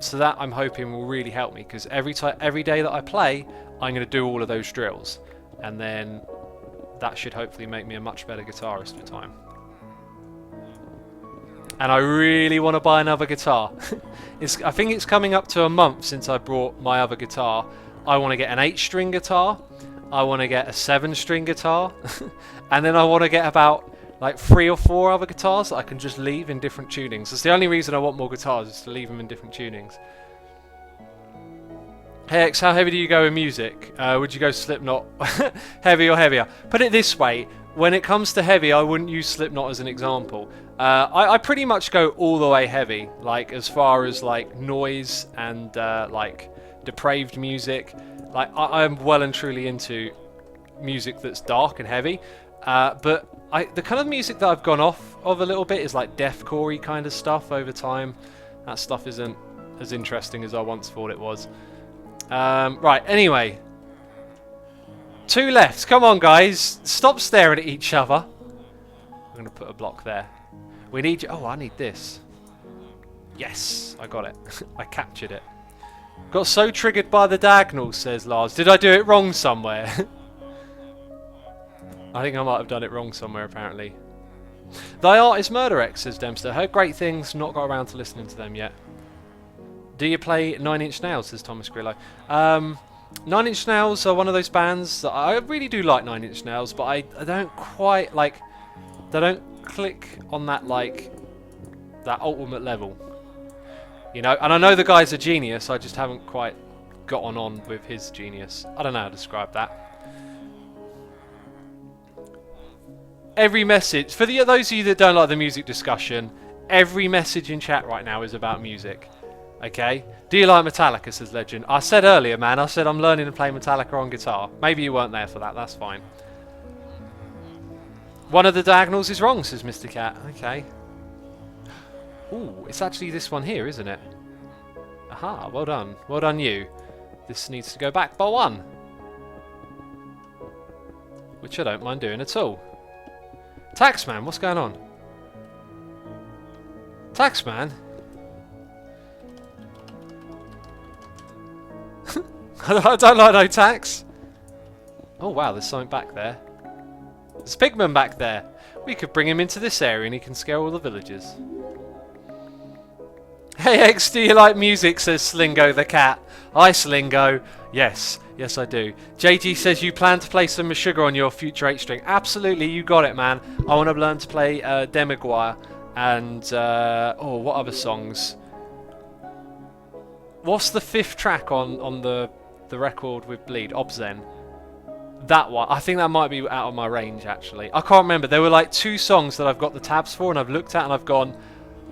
So that I'm hoping will really help me, because every day that I play, I'm going to do all of those drills. And then that should hopefully make me a much better guitarist for time. And I really want to buy another guitar. I think it's coming up to a month since I brought my other guitar. I want to get an 8-string guitar. I want to get a 7-string guitar. And then I want to get about like 3 or 4 other guitars that I can just leave in different tunings. That's the only reason I want more guitars, is to leave them in different tunings. Hey X, how heavy do you go in music? Would you go Slipknot? Heavy or heavier? Put it this way, when it comes to heavy, I wouldn't use Slipknot as an example. I pretty much go all the way heavy, like as far as like noise and like depraved music. Like I'm well and truly into music that's dark and heavy, but the kind of music that I've gone off of a little bit is like deathcore-y kind of stuff over time. That stuff isn't as interesting as I once thought it was. Right, anyway. 2 left. Come on, guys. Stop staring at each other. I'm going to put a block there. We need you. Oh, I need this. Yes, I got it. I captured it. Got so triggered by the diagonal, says Lars. Did I do it wrong somewhere? I think I might have done it wrong somewhere, apparently. Thy art is murder, X, says Dempster. Heard great things, not got around to listening to them yet. Do you play 9 Inch Nails, says Thomas Grillo. 9 Inch Nails are one of those bands that I really do like 9 Inch Nails, but I don't quite, like, they don't click on that, like, that ultimate level. You know, and I know the guy's a genius, I just haven't quite gotten on with his genius. I don't know how to describe that. Every message, for those of you that don't like the music discussion, every message in chat right now is about music. Okay? Do you like Metallica, says Legend? I said earlier, man, I said I'm learning to play Metallica on guitar. Maybe you weren't there for that, that's fine. One of the diagonals is wrong, says Mr. Cat. Okay. Ooh, it's actually this one here, isn't it? Aha, well done. Well done, you. This needs to go back by 1. Which I don't mind doing at all. Taxman, what's going on? Taxman? I don't like no tax. Oh wow, there's something back there. There's Pigman back there. We could bring him into this area and he can scare all the villagers. Hey X, do you like music, says Slingo the cat. Hi Slingo. Yes, yes I do. JG says you plan to play some Sugar on your future 8-string. Absolutely, you got it, man. I want to learn to play Demiguire and oh, what other songs? What's the 5th track on the record with Bleed? Obscene. That one. I think that might be out of my range, actually. I can't remember. There were like 2 songs that I've got the tabs for and I've looked at and I've gone,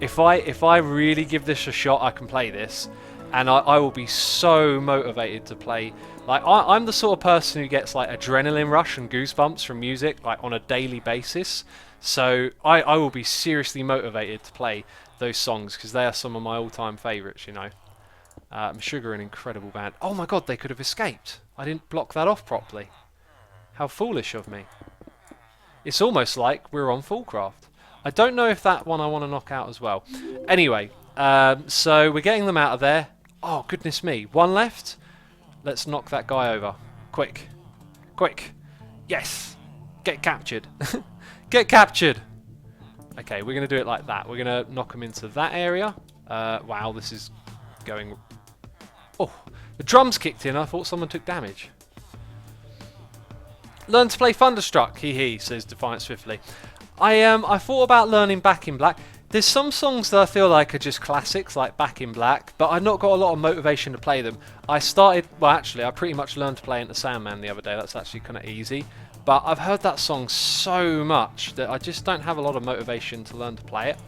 if I really give this a shot, I can play this. And I will be so motivated to play. Like, I'm the sort of person who gets like adrenaline rush and goosebumps from music like on a daily basis. So I will be seriously motivated to play those songs because they are some of my all-time favourites, you know. Sugar, an incredible band. Oh my god, they could have escaped. I didn't block that off properly. How foolish of me. It's almost like we're on Fullcraft. I don't know if that one I want to knock out as well. Anyway, so we're getting them out of there. Oh, goodness me. 1 left. Let's knock that guy over. Quick. Quick. Yes. Get captured. Get captured. Okay, we're going to do it like that. We're going to knock him into that area. Wow, this is going... Oh, the drums kicked in. I thought someone took damage. Learn to play Thunderstruck, hee hee, says Defiant Swiftly. I thought about learning Back in Black. There's some songs that I feel like are just classics, like Back in Black, but I've not got a lot of motivation to play them. I pretty much learned to play Enter Sandman the other day. That's actually kind of easy. But I've heard that song so much that I just don't have a lot of motivation to learn to play it.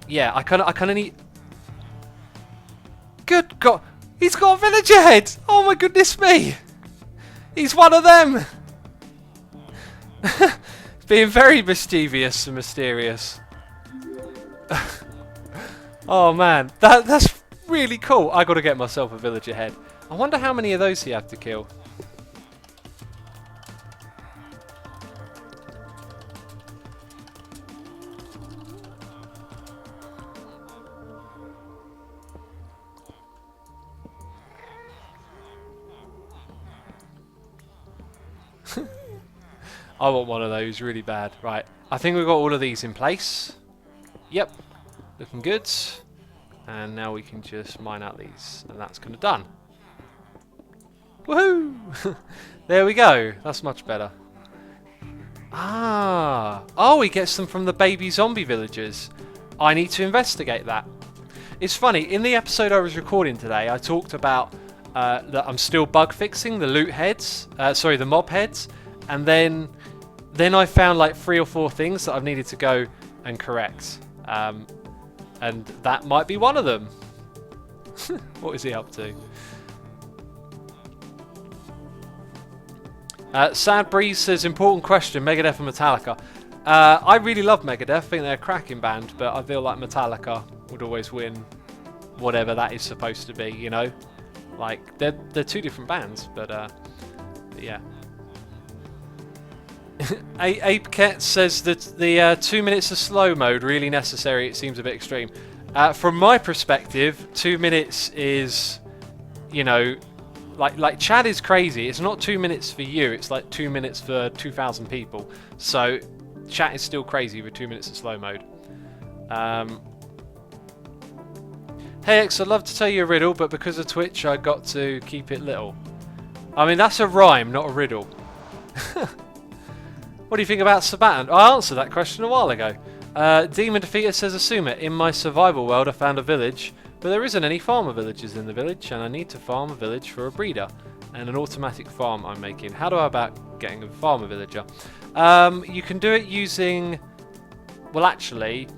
Yeah, I kind of need... Good God! He's got a villager head! Oh my goodness me! He's one of them! Being very mischievous and mysterious. Oh man, that's really cool. I got to get myself a villager head. I wonder how many of those you have to kill. I want one of those really bad. Right, I think we've got all of these in place. Yep, looking good. And now we can just mine out these, and that's kind of done. Woohoo! There we go. That's much better. Ah, oh, he gets them from the baby zombie villagers. I need to investigate that. It's funny, in the episode I was recording today, I talked about that I'm still bug fixing the loot heads, the mob heads, and then I found like 3 or 4 things that I've needed to go and correct, and that might be one of them. What is he up to? Sad Breeze says, important question, Megadeth and Metallica. I really love Megadeth, I think they're a cracking band, but I feel like Metallica would always win whatever that is supposed to be, you know? Like, they're 2 different bands, but yeah. Apecat says that the 2 minutes of slow mode really necessary. It seems a bit extreme. From my perspective, 2 minutes is, you know, like Chad is crazy. It's not 2 minutes for you. It's like 2 minutes for 2,000 people. So chat is still crazy with 2 minutes of slow mode. Hey X, I'd love to tell you a riddle, but because of Twitch, I got to keep it little. I mean, that's a rhyme, not a riddle. What do you think about Sabaton? I answered that question a while ago. Demon Defeater says, assume it. In my survival world, I found a village, but there isn't any farmer villages in the village, and I need to farm a village for a breeder and an automatic farm I'm making. How do I about getting a farmer villager? You can do it using... Well, actually...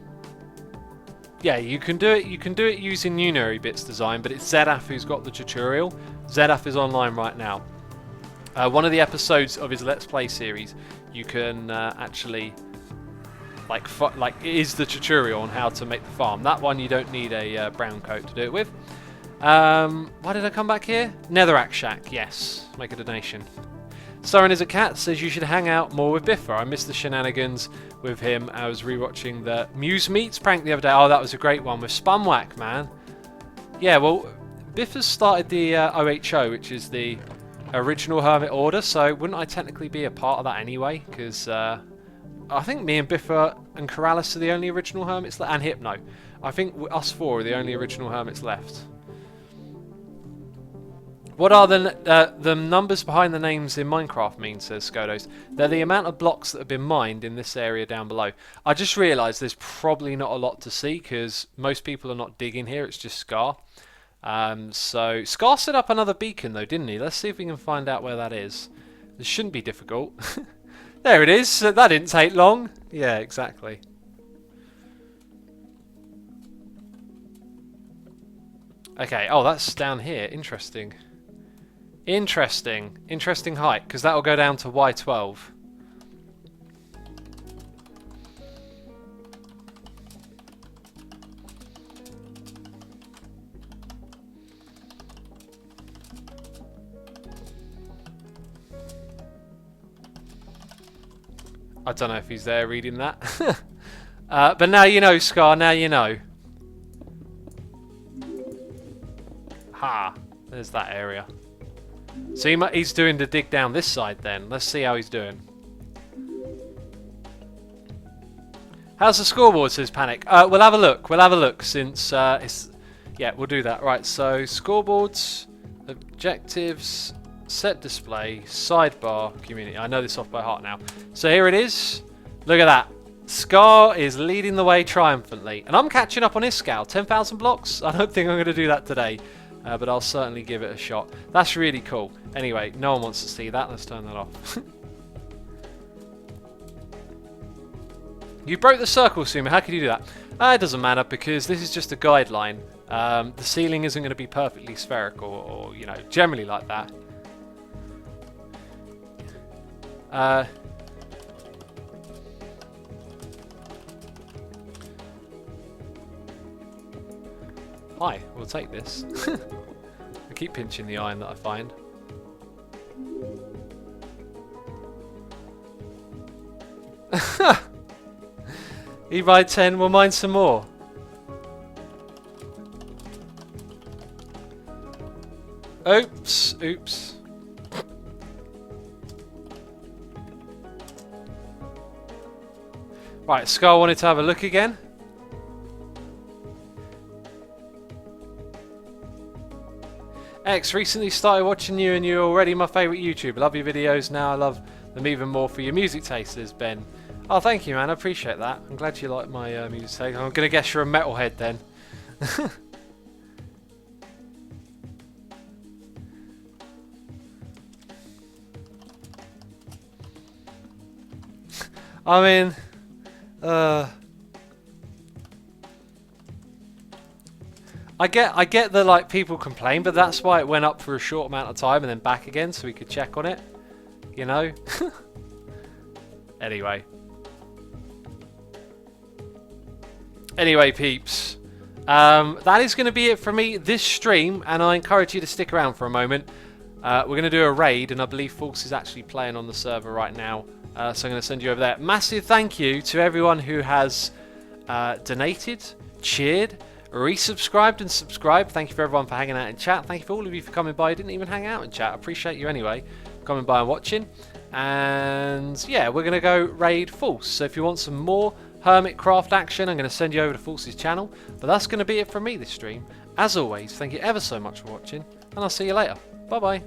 Yeah, you can do it. You can do it using Unary Bits design, but it's Zedaf who's got the tutorial. Zedaf is online right now. One of the episodes of his Let's Play series, you can actually like it is the tutorial on how to make the farm. That one you don't need a brown coat to do it with. Why did I come back here? Netherrack Shack, yes. Make a donation. Siren is a cat says you should hang out more with Biffa. I missed the shenanigans with him. I was rewatching the Muse Meets prank the other day. Oh, that was a great one with Spumwhack, man. Yeah, well, Biffa's started the OHO, which is the original Hermit Order, so wouldn't I technically be a part of that anyway? Because I think me and Biffa and Corrales are the only original Hermits left, and Hypno. I think us 4 are the only original Hermits left. What are the numbers behind the names in Minecraft mean, says Skodos? They're the amount of blocks that have been mined in this area down below. I just realised there's probably not a lot to see because most people are not digging here, it's just Scar. So Scar set up another beacon though, didn't he? Let's see if we can find out where that is. This shouldn't be difficult. There it is. That didn't take long. Yeah, exactly. Okay, oh, that's down here. Interesting. Interesting height, because that will go down to Y12. I don't know if he's there reading that. But now you know, Scar, now you know. Aha! There's that area. So he's doing the dig down this side then. Let's see how he's doing. How's the scoreboard, says Panic? We'll have a look. We'll have a look since it's... Yeah, we'll do that. Right, so scoreboards, objectives, set display, sidebar, community. I know this off by heart now. So here it is. Look at that. Scar is leading the way triumphantly. And I'm catching up on his scale. 10,000 blocks? I don't think I'm going to do that today. But I'll certainly give it a shot. That's really cool. Anyway, no one wants to see that. Let's turn that off. You broke the circle, Suma. How could you do that? It doesn't matter because this is just a guideline. The ceiling isn't going to be perfectly spherical or, you know, generally like that. Hi, we'll take this. I keep pinching the iron that I find. You buy 10, we'll mine some more. Oops, oops. Right, Scar wanted to have a look again. X, recently started watching you and you're already my favourite YouTuber. Love your videos now. I love them even more for your music taste, says Ben. Oh, thank you, man. I appreciate that. I'm glad you like my music taste. I'm going to guess you're a metalhead then. I mean, I get that like people complain, but that's why it went up for a short amount of time and then back again, so we could check on it. You know. Anyway, peeps, that is going to be it for me this stream, and I encourage you to stick around for a moment. We're going to do a raid, and I believe False is actually playing on the server right now, so I'm going to send you over there. Massive thank you to everyone who has donated, cheered, resubscribed and subscribed. Thank you for everyone for hanging out in chat. Thank you for all of you for coming by. I didn't even hang out in chat. I appreciate you anyway for coming by and watching. And yeah, we're going to go raid False. So if you want some more Hermitcraft action, I'm going to send you over to False's channel. But that's going to be it from me this stream. As always, thank you ever so much for watching, and I'll see you later. Bye bye.